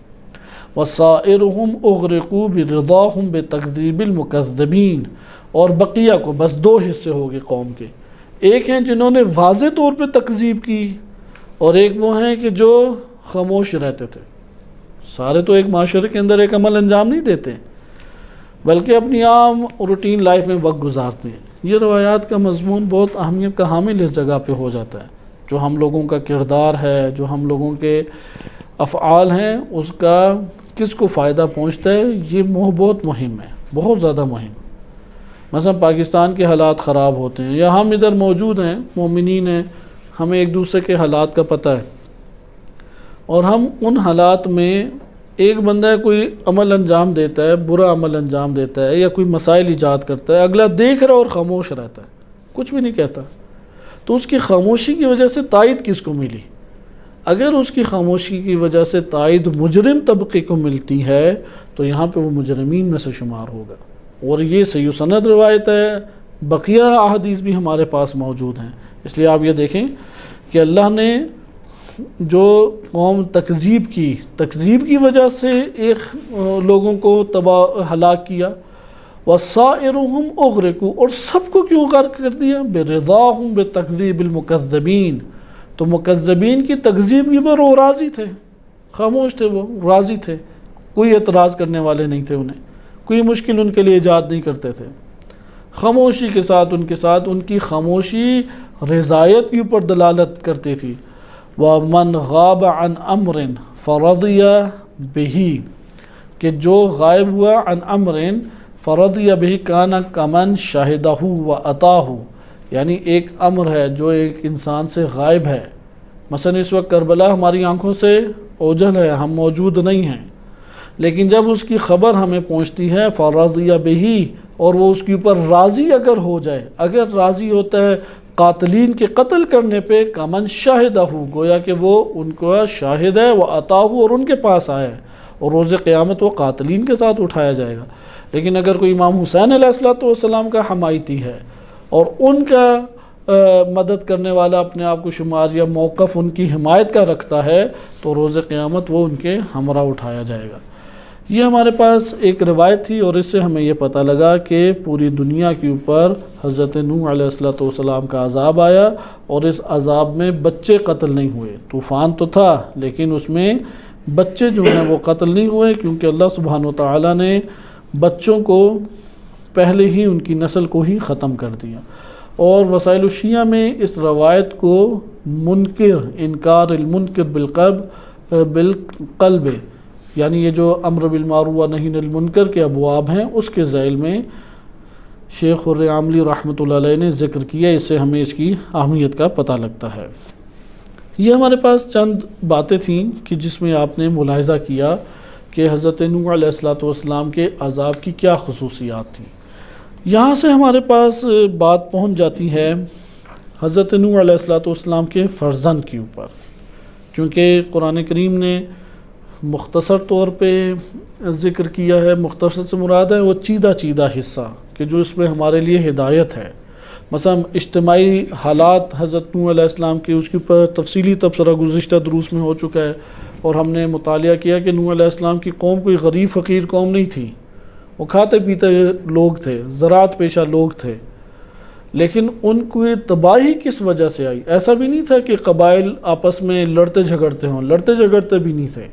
[SPEAKER 1] وَسَائِرُهُمْ أُغْرِقُوا بِرِضَاهُمْ بِتَكْذِيبِ الْمُكَذِّبِينَ، اور بقیہ کو بس 2 حصے ہو گئے قوم کے، ایک ہیں جنہوں نے واضح طور پہ تکذیب کی، اور ایک وہ ہیں کہ جو خاموش رہتے تھے۔ سارے تو ایک معاشرے کے اندر ایک عمل انجام نہیں دیتے، بلکہ اپنی عام روٹین لائف میں وقت گزارتے ہیں۔ یہ روایات کا مضمون بہت اہمیت کا حامل اس جگہ پہ ہو جاتا ہے، جو ہم لوگوں کا کردار ہے، جو ہم لوگوں کے افعال ہیں، اس کا کس کو فائدہ پہنچتا ہے، یہ بہت مہم ہے، بہت زیادہ مہم۔ مثلا پاکستان کے حالات خراب ہوتے ہیں، یا ہم ادھر موجود ہیں، مومنین ہیں، ہمیں ایک دوسرے کے حالات کا پتہ ہے، اور ہم ان حالات میں ایک بندہ کوئی عمل انجام دیتا ہے، برا عمل انجام دیتا ہے، یا کوئی مسائل ایجاد کرتا ہے، اگلا دیکھ رہا اور خاموش رہتا ہے، کچھ بھی نہیں کہتا، تو اس کی خاموشی کی وجہ سے تائید کس کو ملی؟ اگر اس کی خاموشی کی وجہ سے تائید مجرم طبقے کو ملتی ہے تو یہاں پہ وہ مجرمین میں سے شمار ہوگا، اور یہ صحیح سند روایت ہے، بقیہ احادیث بھی ہمارے پاس موجود ہیں۔ اس لیے آپ یہ دیکھیں کہ اللہ نے جو قوم تکذیب کی وجہ سے ایک لوگوں کو ہلاک کیا، وَالسَّائِرُهُمْ أُغْرِقُوا، اور سب کو کیوں غرق کر دیا؟ بِرِضَاهُمْ بِتَكْذِيبِ الْمُكَذِّبِينَ، تو مکذبین کی تکذیب کی پر وہ راضی تھے، خاموش تھے، وہ راضی تھے، کوئی اعتراض کرنے والے نہیں تھے، انہیں کوئی مشکل ان کے لیے ایجاد نہیں کرتے تھے، خاموشی کے ساتھ ان کی خاموشی رضایت کے اوپر دلالت کرتی تھی۔ وَمَنْ غَابَ عَنْ أَمْرٍ فَرَضِيَ بِهِ، کہ جو غائب ہوا عن امر فرضی بہ کان کمن شاہدہ واتاہ، یعنی ایک امر ہے جو ایک انسان سے غائب ہے، مثلا اس وقت کربلا ہماری آنکھوں سے اوجھل ہے، ہم موجود نہیں ہیں، لیکن جب اس کی خبر ہمیں پہنچتی ہے فرضی بہ، اور وہ اس کے اوپر راضی اگر ہو جائے، اگر راضی ہوتا ہے قاتلین کے قتل کرنے پہ، کمن شاہدہ، گویا کہ وہ ان کا شاہد ہے، وہ اتاہ، اور ان کے پاس آیا ہے، اور روز قیامت وہ قاتلین کے ساتھ اٹھایا جائے گا۔ لیکن اگر کوئی امام حسین علیہ السلام کا حمایتی ہے اور ان کا مدد کرنے والا اپنے آپ کو شمار یا موقف ان کی حمایت کا رکھتا ہے تو روز قیامت وہ ان کے ہمراہ اٹھایا جائے گا۔ یہ ہمارے پاس ایک روایت تھی، اور اس سے ہمیں یہ پتہ لگا کہ پوری دنیا کے اوپر حضرت نوح علیہ السلام کا عذاب آیا، اور اس عذاب میں بچے قتل نہیں ہوئے۔ طوفان تو تھا لیکن اس میں بچے جو ہیں وہ قتل نہیں ہوئے، کیونکہ اللہ سبحانہ وتعالیٰ نے بچوں کو پہلے ہی ان کی نسل کو ہی ختم کر دیا۔ اور وسائل الشیعہ میں اس روایت کو انکار المنکر بالقلب، یعنی یہ جو امر بالمعروف و نہی عن المنکر کے ابواب ہیں، اس کے ذیل میں شیخ الرعاملی رحمۃ اللہ علیہ نے ذکر کیا، اس سے ہمیں اس کی اہمیت کا پتہ لگتا ہے۔ یہ ہمارے پاس چند باتیں تھیں کہ جس میں آپ نے ملاحظہ کیا کہ حضرت نوح علیہ السلام کے عذاب کی کیا خصوصیات تھیں۔ یہاں سے ہمارے پاس بات پہنچ جاتی ہے حضرت نوح علیہ السلام کے فرزند کے اوپر، کیونکہ قرآن کریم نے مختصر طور پہ ذکر کیا ہے۔ مختصر سے مراد ہے وہ چیدہ حصہ کہ جو اس میں ہمارے لیے ہدایت ہے۔ مثلا اجتماعی حالات حضرت نوح علیہ السلام کے، اس کے اوپر تفصیلی تبصرہ گزشتہ دروس میں ہو چکا ہے، اور ہم نے مطالعہ کیا کہ نوح علیہ السلام کی قوم کوئی غریب فقیر قوم نہیں تھی، وہ کھاتے پیتے لوگ تھے، زراعت پیشہ لوگ تھے، لیکن ان کو تباہی کس وجہ سے آئی؟ ایسا بھی نہیں تھا کہ قبائل آپس میں لڑتے جھگڑتے بھی نہیں تھے،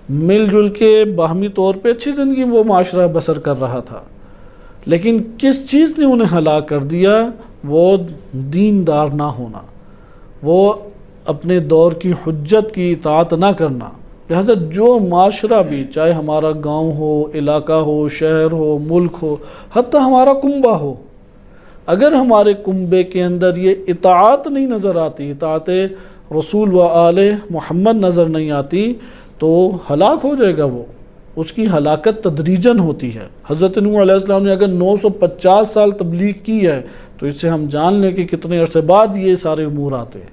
[SPEAKER 1] مل جل کے باہمی طور پہ اچھی زندگی وہ معاشرہ بسر کر رہا تھا، لیکن کس چیز نے انہیں ہلاک کر دیا؟ وہ دیندار نہ ہونا، وہ اپنے دور کی حجت کی اطاعت نہ کرنا۔ لہذا جو معاشرہ بھی، چاہے ہمارا گاؤں ہو، علاقہ ہو، شہر ہو، ملک ہو، حتیٰ ہمارا کنبہ ہو، اگر ہمارے کنبے کے اندر یہ اطاعت نہیں نظر آتی، اطاعت رسول و آل محمد نظر نہیں آتی، تو ہلاک ہو جائے گا وہ، اس کی ہلاکت تدریجاً ہوتی ہے۔ حضرت نوح علیہ السلام نے اگر 950 سال تبلیغ کی ہے تو اس سے ہم جان لیں کہ کتنے عرصے بعد یہ سارے امور آتے ہیں،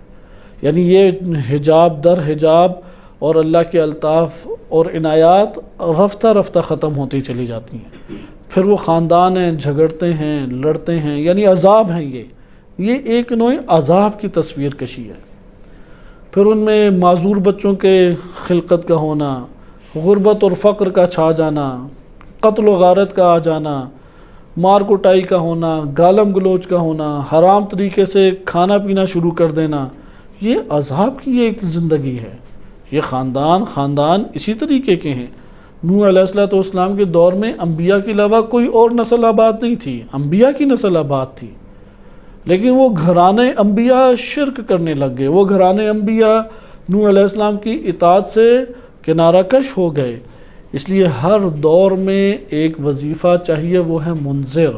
[SPEAKER 1] یعنی یہ حجاب در حجاب اور اللہ کے الطاف اور عنایات رفتہ رفتہ ختم ہوتی چلی جاتی ہیں۔ پھر وہ خاندان ہیں، جھگڑتے ہیں، لڑتے ہیں، یعنی عذاب ہیں، یہ ایک نوع عذاب کی تصویر کشی ہے۔ پھر ان میں معذور بچوں کے خلقت کا ہونا، غربت اور فقر کا چھا جانا، قتل و غارت کا آ جانا، مار کٹائی کا ہونا، گالم گلوچ کا ہونا، حرام طریقے سے کھانا پینا شروع کر دینا، یہ عذاب کی ایک زندگی ہے۔ یہ خاندان اسی طریقے کے ہیں۔ نوح علیہ السلام کے دور میں انبیاء کے علاوہ کوئی اور نسل آباد نہیں تھی، انبیاء کی نسل آباد تھی، لیکن وہ گھرانے انبیاء شرک کرنے لگ گئے، وہ گھرانے انبیاء نوح علیہ السلام کی اطاعت سے کنارہ کش ہو گئے۔ اس لیے ہر دور میں ایک وظیفہ چاہیے، وہ ہے منذر،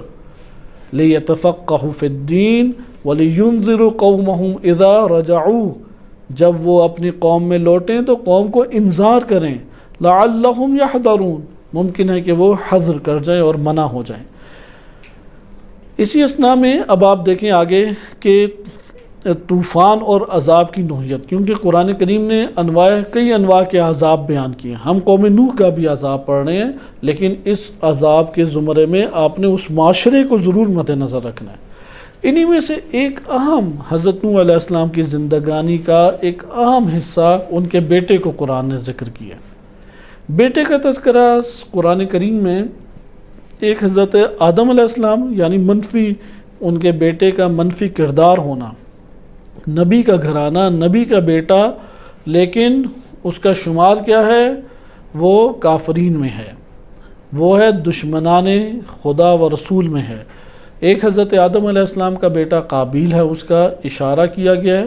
[SPEAKER 1] لِيَتَفَقَّهُ فِي الدِّينِ وَلِيُنذِرُ قَوْمَهُمْ إِذَا رَجَعُوا، جب وہ اپنی قوم میں لوٹیں تو قوم کو انذار کریں، لَعَلَّهُمْ يَحْذَرُونَ، ممکن ہے کہ وہ حذر کر جائیں اور منع ہو جائیں۔ اسی اثناء میں اب آپ دیکھیں آگے کہ طوفان اور عذاب کی نوعیت، کیونکہ قرآن کریم نے کئی انواع کے عذاب بیان کیے ہیں۔ ہم قوم نوح کا بھی عذاب پڑھ رہے ہیں، لیکن اس عذاب کے زمرے میں آپ نے اس معاشرے کو ضرور مد نظر رکھنا ہے۔ انہی میں سے ایک اہم حضرت نوح علیہ السلام کی زندگانی کا ایک اہم حصہ ان کے بیٹے کو قرآن نے ذکر کیا۔ بیٹے کا تذکرہ قرآن کریم میں ایک حضرت آدم علیہ السلام یعنی منفی ان کے بیٹے کا منفی کردار ہونا، نبی کا گھرانہ، نبی کا بیٹا، لیکن اس کا شمار کیا ہے؟ وہ کافرین میں ہے، وہ ہے دشمنان خدا و رسول میں ہے۔ ایک حضرت آدم علیہ السلام کا بیٹا قابیل ہے، اس کا اشارہ کیا گیا ہے،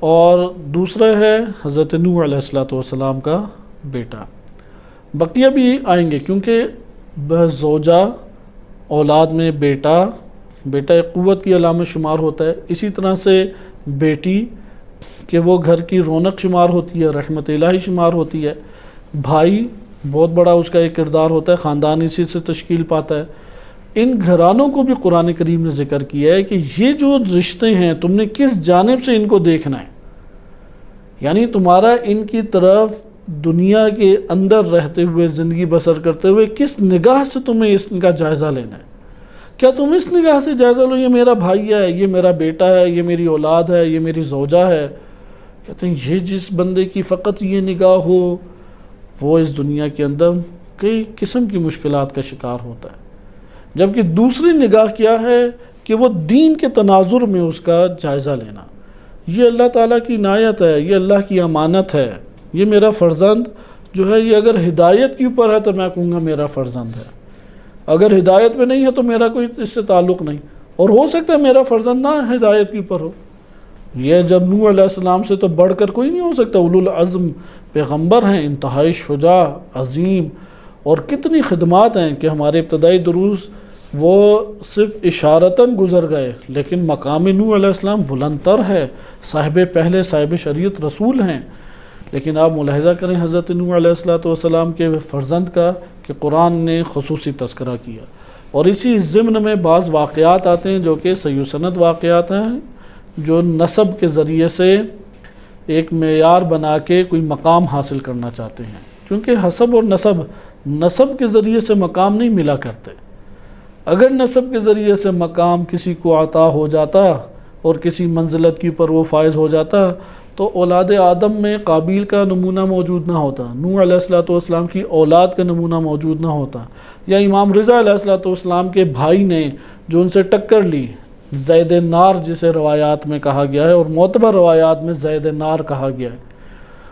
[SPEAKER 1] اور دوسرا ہے حضرت نوح علیہ السلام کا بیٹا۔ بقیہ بھی آئیں گے، کیونکہ زوجہ اولاد میں بیٹا ایک قوت کی علامت شمار ہوتا ہے، اسی طرح سے بیٹی کہ وہ گھر کی رونق شمار ہوتی ہے، رحمت الہی شمار ہوتی ہے، بھائی بہت بڑا اس کا ایک کردار ہوتا ہے، خاندان اسی سے تشکیل پاتا ہے۔ ان گھرانوں کو بھی قرآن کریم نے ذکر کیا ہے کہ یہ جو رشتے ہیں تم نے کس جانب سے ان کو دیکھنا ہے، یعنی تمہارا ان کی طرف دنیا کے اندر رہتے ہوئے زندگی بسر کرتے ہوئے کس نگاہ سے تمہیں ان کا جائزہ لینا ہے۔ کیا تم اس نگاہ سے جائزہ لو یہ میرا بھائی ہے، یہ میرا بیٹا ہے، یہ میری اولاد ہے، یہ میری زوجہ ہے؟ کہتے ہیں یہ جس بندے کی فقط یہ نگاہ ہو وہ اس دنیا کے اندر کئی قسم کی مشکلات کا شکار ہوتا ہے، جبکہ دوسری نگاہ کیا ہے کہ وہ دین کے تناظر میں اس کا جائزہ لینا۔ یہ اللہ تعالیٰ کی عنایت ہے، یہ اللہ کی امانت ہے، یہ میرا فرزند جو ہے یہ اگر ہدایت کے اوپر ہے تو میں کہوں گا میرا فرزند ہے، اگر ہدایت پہ نہیں ہے تو میرا کوئی اس سے تعلق نہیں، اور ہو سکتا ہے میرا فرزند نہ ہدایت کے اوپر ہو۔ یہ جب نوح علیہ السلام سے تو بڑھ کر کوئی نہیں ہو سکتا، اولو العزم پیغمبر ہیں، انتہائی شجاع، عظیم، اور کتنی خدمات ہیں کہ ہمارے ابتدائی دروس وہ صرف اشارتاً گزر گئے، لیکن مقام نوح علیہ السلام بلند تر ہے، پہلے صاحب شریعت رسول ہیں۔ لیکن آپ ملاحظہ کریں حضرت نوح علیہ السلام کے فرزند کا کہ قرآن نے خصوصی تذکرہ کیا، اور اسی ضمن میں بعض واقعات آتے ہیں جو کہ صحیح سند واقعات ہیں، جو نسب کے ذریعے سے ایک معیار بنا کے کوئی مقام حاصل کرنا چاہتے ہیں، کیونکہ حسب اور نسب کے ذریعے سے مقام نہیں ملا کرتے۔ اگر نسب کے ذریعے سے مقام کسی کو عطا ہو جاتا اور کسی منزلت کے اوپر وہ فائز ہو جاتا تو اولاد آدم میں قابیل کا نمونہ موجود نہ ہوتا، نوح علیہ السلام کی اولاد کا نمونہ موجود نہ ہوتا، یا امام رضا علیہ السلام کے بھائی نے جو ان سے ٹکر لی، زید نار جسے روایات میں کہا گیا ہے، اور معتبر روایات میں زید نار کہا گیا ہے،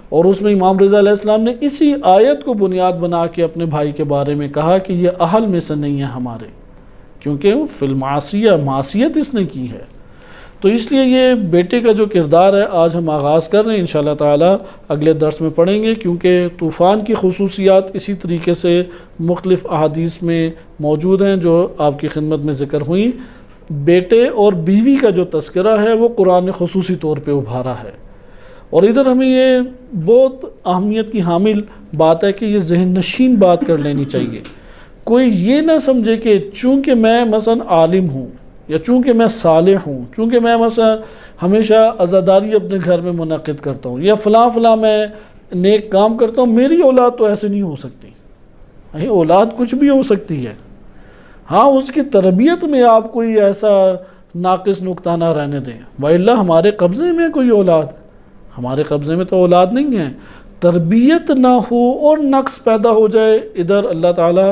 [SPEAKER 1] اور اس میں امام رضا علیہ السلام نے اسی آیت کو بنیاد بنا کے اپنے بھائی کے بارے میں کہا کہ یہ اہل میں سے نہیں ہے ہمارے، کیونکہ فی المعصیہ معصیت اس نے کی ہے۔ تو اس لیے یہ بیٹے کا جو کردار ہے آج ہم آغاز کر رہے ہیں، انشاءاللہ تعالی اگلے درس میں پڑھیں گے، کیونکہ طوفان کی خصوصیات اسی طریقے سے مختلف احادیث میں موجود ہیں جو آپ کی خدمت میں ذکر ہوئیں۔ بیٹے اور بیوی کا جو تذکرہ ہے وہ قرآن نے خصوصی طور پہ ابھارا ہے، اور ادھر ہمیں یہ بہت اہمیت کی حامل بات ہے کہ یہ ذہن نشین بات کر لینی چاہیے۔ کوئی یہ نہ سمجھے کہ چونکہ میں مثلا عالم ہوں، یا چونکہ میں صالح ہوں، چونکہ میں مثلا ہمیشہ عزاداری اپنے گھر میں منعقد کرتا ہوں، یا فلاں میں نیک کام کرتا ہوں، میری اولاد تو ایسے نہیں ہو سکتی۔ اولاد کچھ بھی ہو سکتی ہے، ہاں اس کی تربیت میں آپ کوئی ایسا ناقص نقطہ نہ رہنے دیں، وَإِلَّا ہمارے قبضے میں کوئی اولاد، ہمارے قبضے میں تو اولاد نہیں ہے، تربیت نہ ہو اور نقص پیدا ہو جائے، ادھر اللہ تعالیٰ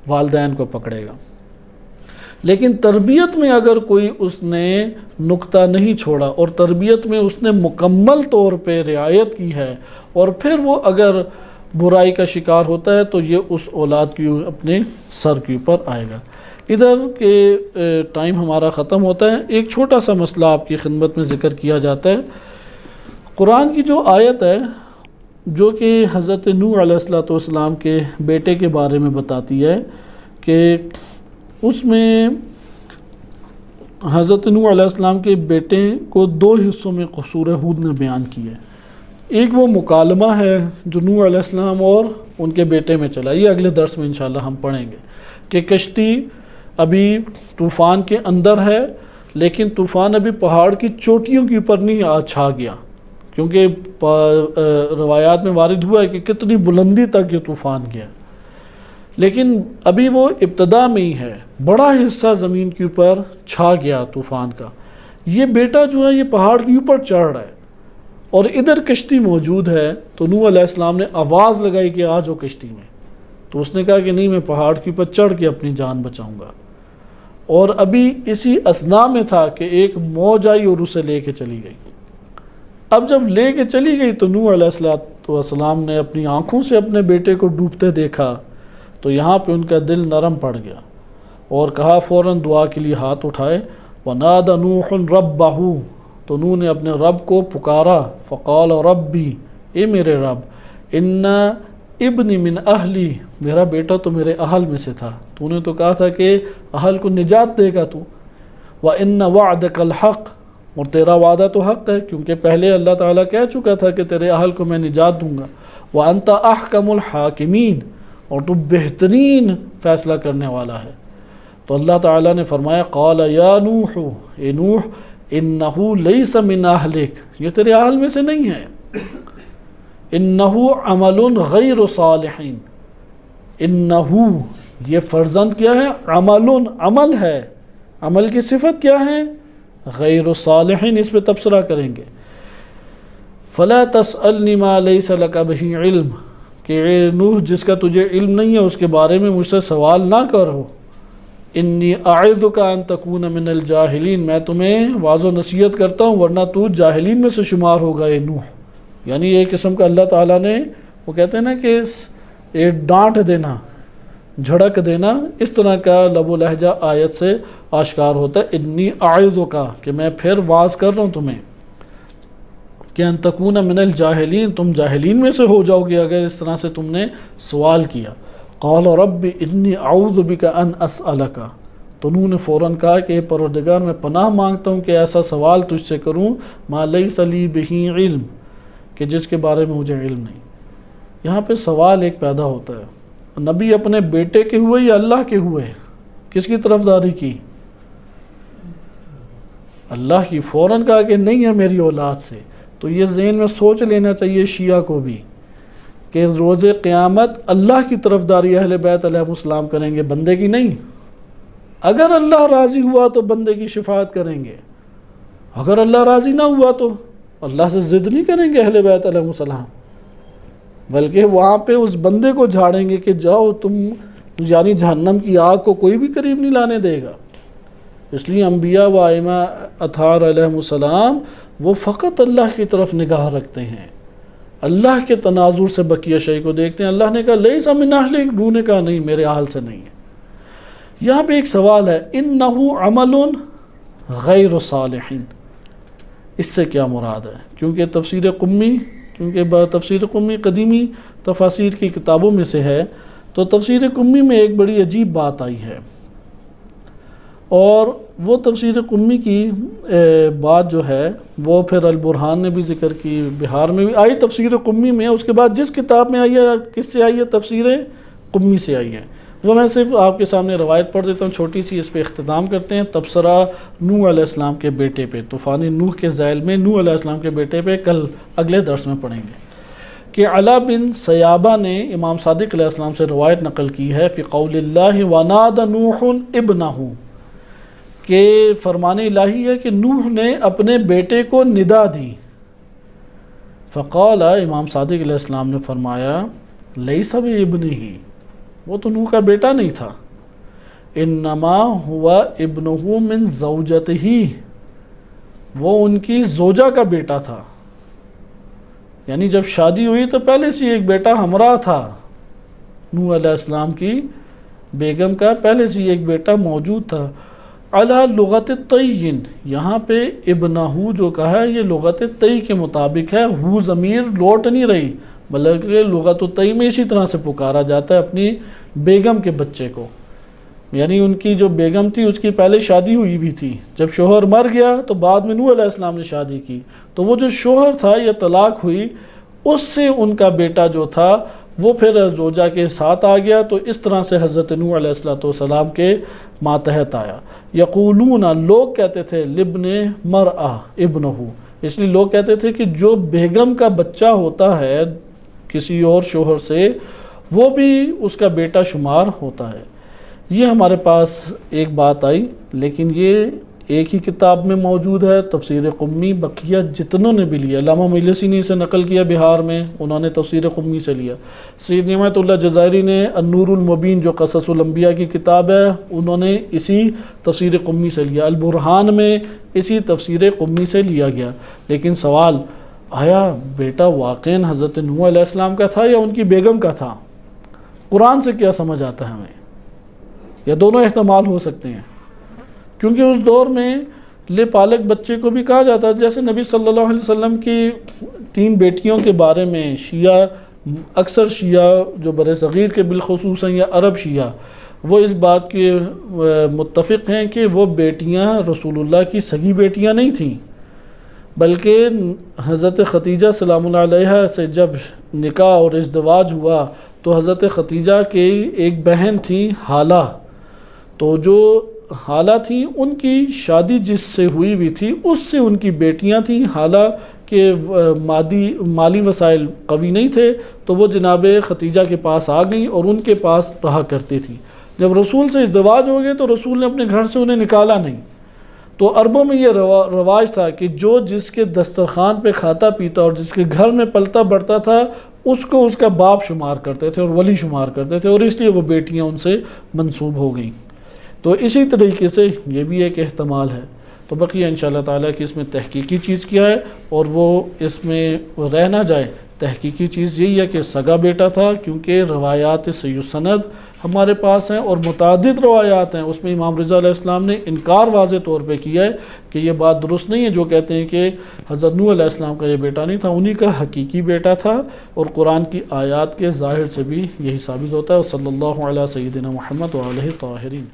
[SPEAKER 1] والدین کو پکڑے گا۔ لیکن تربیت میں اگر کوئی اس نے نقطہ نہیں چھوڑا اور تربیت میں اس نے مکمل طور پہ رعایت کی ہے، اور پھر وہ اگر برائی کا شکار ہوتا ہے تو یہ اس اولاد کی اپنے سر کے اوپر آئے گا۔ ادھر کے ٹائم ہمارا ختم ہوتا ہے، ایک چھوٹا سا مسئلہ آپ کی خدمت میں ذکر کیا جاتا ہے۔ قرآن کی جو آیت ہے جو کہ حضرت نوح علیہ السلام کے بیٹے کے بارے میں بتاتی ہے کہ اس میں حضرت نوح علیہ السلام کے بیٹے کو دو حصوں میں سورہ ہود نے بیان کی ہے۔ ایک وہ مکالمہ ہے جو نوح علیہ السلام اور ان کے بیٹے میں چلا، یہ اگلے درس میں انشاءاللہ ہم پڑھیں گے کہ کشتی ابھی طوفان کے اندر ہے، لیکن طوفان ابھی پہاڑ کی چوٹیوں کے اوپر نہیں چھا گیا، کیونکہ روایات میں وارد ہوا ہے کہ کتنی بلندی تک یہ طوفان گیا، لیکن ابھی وہ ابتدا میں ہی ہے، بڑا حصہ زمین کے اوپر چھا گیا طوفان کا۔ یہ بیٹا جو ہے یہ پہاڑ کے اوپر چڑھ رہا ہے اور ادھر کشتی موجود ہے، تو نوح علیہ السلام نے آواز لگائی کہ آ جاؤ کشتی میں، تو اس نے کہا کہ نہیں، میں پہاڑ کے اوپر چڑھ کے اپنی جان بچاؤں گا۔ اور ابھی اسی اثناء میں تھا کہ ایک موج آئی اور اسے لے کے چلی گئی۔ اب جب لے کے چلی گئی تو نوح علیہ السلام نے اپنی آنکھوں سے اپنے بیٹے کو ڈوبتے دیکھا، تو یہاں پہ ان کا دل نرم پڑ گیا اور کہا فوراً دعا کے لیے ہاتھ اٹھائے، وَنَادَ نُوحٌ رَبَّهُ، تو نوح نے اپنے رب کو پکارا، فقال ربی، اے میرے رب، ان ابنی من اہلی، میرا بیٹا تو میرے اہل میں سے تھا، تو نے تو کہا تھا کہ اہل کو نجات دے گا تو، وَإِنَّ وَعْدَكَ الْحَقِّ، اور تیرا وعدہ تو حق ہے، کیونکہ پہلے اللہ تعالیٰ کہہ چکا تھا کہ تیرے اہل کو میں نجات دوں گا، وَأَنْتَ أَحْكَمُ الْحَاكِمِينَ، اور تو بہترین فیصلہ کرنے والا ہے۔ تو اللہ تعالیٰ نے فرمایا قال یا نوح، اے نوح، انہو لیس من اہلک، یہ تیرے اہل میں سے نہیں ہے، انہو عمل غیر صالح، انہو یہ فرزند کیا ہے، عمل ہے، عمل کی صفت کیا ہے، غیر صالح، اس پہ تبصرہ کریں گے۔ فلا تسألنی ما لیس لک بہ علم، کہ اے نوح جس کا تجھے علم نہیں ہے اس کے بارے میں مجھ سے سوال نہ کرو، انی اعظک ان تکون من الجاہلین، میں تمہیں واضح و نصیحت کرتا ہوں ورنہ تو جاہلین میں سے شمار ہوگا اے نوح۔ یعنی ایک قسم کا اللہ تعالیٰ نے، وہ کہتے ہیں نا کہ ایک ڈانٹ دینا، جھڑک دینا، اس طرح کا لب و لہجہ آیت سے آشکار ہوتا ہے، انی اعظک، کہ میں پھر واز کر رہا ہوں تمہیں کہ ان تکون من الجاہلین، تم جاہلین میں سے ہو جاؤ گے اگر اس طرح سے تم نے سوال کیا۔ قال رب انی اعوذ بک ان اسألک، تو نوح نے فوراً کہا کہ پروردگار میں پناہ مانگتا ہوں کہ ایسا سوال تجھ سے کروں ما لیس لی بہ علم، کہ جس کے بارے میں مجھے علم نہیں۔ یہاں پہ سوال ایک پیدا ہوتا ہے، نبی اپنے بیٹے کے ہوئے یا اللہ کے ہوئے، کس کی طرفداری کی؟ اللہ کی۔ فوراً کہا کہ نہیں ہے میری اولاد سے۔ تو یہ ذہن میں سوچ لینا چاہیے شیعہ کو بھی کہ روز قیامت اللہ کی طرفداری اہل بیت علیہ السلام کریں گے، بندے کی نہیں۔ اگر اللہ راضی ہوا تو بندے کی شفاعت کریں گے، اگر اللہ راضی نہ ہوا تو اللہ سے ضد نہیں کریں گے اہل بیت علیہ السلام، بلکہ وہاں پہ اس بندے کو جھاڑیں گے کہ جاؤ تم، یعنی جہنم کی آگ کو کوئی بھی قریب نہیں لانے دے گا۔ اس لیے انبیاء و ائمہ اطہار علیہ السلام وہ فقط اللہ کی طرف نگاہ رکھتے ہیں، اللہ کے تناظر سے بقیہ شے کو دیکھتے ہیں۔ اللہ نے کہا لیس من اہلک، نوح نے کہا نہیں میرے اہل سے نہیں ہے۔ یہاں پہ ایک سوال ہے، انہ عمل غیر صالح، اس سے کیا مراد ہے؟ کیونکہ تفسیر قمی قدیمی تفاسیر کی کتابوں میں سے ہے، تو تفسیر قمی میں ایک بڑی عجیب بات آئی ہے، اور وہ تفسیر قمی کی بات جو ہے وہ پھر البرہان نے بھی ذکر کی، بہار میں بھی آئی تفسیر قمی میں، اس کے بعد جس کتاب میں آئی ہے کس سے آئی ہے؟ تفسیر قمی سے آئی ہے۔ وہ میں صرف آپ کے سامنے روایت پڑھ دیتا ہوں چھوٹی سی، اس پہ اختتام کرتے ہیں۔ تبصرہ نوح علیہ السلام کے بیٹے پہ، طوفان نوح کے ذیل میں نوح علیہ السلام کے بیٹے پہ کل اگلے درس میں پڑھیں گے کہ علا بن سیابہ نے امام صادق علیہ السلام سے روایت نقل کی ہے فی قول اللہ وناد نوح ابنہ، کہ فرمان الہی ہے کہ نوح نے اپنے بیٹے کو ندا دی۔ فقال، امام صادق علیہ السلام نے فرمایا لیس بابنہ، وہ تو نوح کا بیٹا نہیں تھا، انما ہوا ابنہ من زوجتہ، وہ ان کی زوجہ کا بیٹا تھا، یعنی جب شادی ہوئی تو پہلے سے ایک بیٹا ہمراہ تھا، نوح علیہ السلام کی بیگم کا پہلے سے ایک بیٹا موجود تھا۔ علی لغت طی، یہاں پہ ابنہ جو کہا ہے یہ لغت طی کے مطابق ہے، ہو ضمیر لوٹ نہیں رہی، بلکہ لغت طی میں اسی طرح سے پکارا جاتا ہے اپنی بیگم کے بچے کو، یعنی ان کی جو بیگم تھی اس کی پہلے شادی ہوئی بھی تھی، جب شوہر مر گیا تو بعد میں نوح علیہ السلام نے شادی کی، تو وہ جو شوہر تھا یا طلاق ہوئی اس سے ان کا بیٹا جو تھا وہ پھر زوجہ کے ساتھ آ گیا، تو اس طرح سے حضرت نوح علیہ السلام کے ماتحت آیا۔ یقولون، لوگ کہتے تھے، لابن مرأہ ابنہ، اس لیے لوگ کہتے تھے کہ جو بیگم کا بچہ ہوتا ہے کسی اور شوہر سے، وہ بھی اس کا بیٹا شمار ہوتا ہے۔ یہ ہمارے پاس ایک بات آئی، لیکن یہ ایک ہی کتاب میں موجود ہے، تفسیر قمی۔ بقیہ جتنوں نے بھی لیا، علامہ مجلسی نے اسے نقل کیا بہار میں، انہوں نے تفسیر قمی سے لیا۔ سید نعمت اللہ جزائری نے النور المبین جو قصص الانبیاء کی کتاب ہے، انہوں نے اسی تفسیر قمی سے لیا۔ البرہان میں اسی تفسیر قمی سے لیا گیا۔ لیکن سوال آیا، بیٹا واقعاً حضرت نوح علیہ السلام کا تھا یا ان کی بیگم کا تھا؟ قرآن سے کیا سمجھ آتا ہے ہمیں؟ یا دونوں احتمال ہو سکتے ہیں، کیونکہ اس دور میں لے پالک بچے کو بھی کہا جاتا ہے۔ جیسے نبی صلی اللہ علیہ وسلم کی 3 بیٹیوں کے بارے میں شیعہ، اکثر شیعہ جو بر صغیر کے بالخصوص ہیں یا عرب شیعہ، وہ اس بات کے متفق ہیں کہ وہ بیٹیاں رسول اللہ کی سگی بیٹیاں نہیں تھیں، بلکہ حضرت ختیجہ سلام اللہ علیہا سے جب نکاح اور ازدواج ہوا تو حضرت ختیجہ کی ایک بہن تھی حالہ، تو جو حالہ تھیں ان کی شادی جس سے ہوئی تھی اس سے ان کی بیٹیاں تھیں۔ حالہ کے مالی وسائل قوی نہیں تھے، تو وہ جناب ختیجہ کے پاس آ گئیں اور ان کے پاس رہا کرتی تھیں۔ جب رسول سے ازدواج ہو گئے تو رسول نے اپنے گھر سے انہیں نکالا نہیں۔ تو عربوں میں یہ رواج تھا کہ جو جس کے دسترخوان پہ کھاتا پیتا اور جس کے گھر میں پلتا بڑھتا تھا، اس کو اس کا باپ شمار کرتے تھے اور ولی شمار کرتے تھے، اور اس لیے وہ بیٹیاں ان سے منسوب ہو گئیں۔ تو اسی طریقے سے یہ بھی ایک احتمال ہے۔ تو بقیہ انشاءاللہ تعالیٰ کہ اس میں تحقیقی چیز کیا ہے اور وہ اس میں رہ نہ جائے، تحقیقی چیز یہی ہے کہ سگا بیٹا تھا، کیونکہ روایات صحیح سند ہمارے پاس ہیں اور متعدد روایات ہیں۔ اس میں امام رضا علیہ السلام نے انکار واضح طور پہ کیا ہے کہ یہ بات درست نہیں ہے جو کہتے ہیں کہ حضرت نوح علیہ السلام کا یہ بیٹا نہیں تھا، انہی کا حقیقی بیٹا تھا، اور قرآن کی آیات کے ظاہر سے بھی یہی ثابت ہوتا ہے۔ صلی اللہ علیہ سیدنا محمد وآلہ طاہرین۔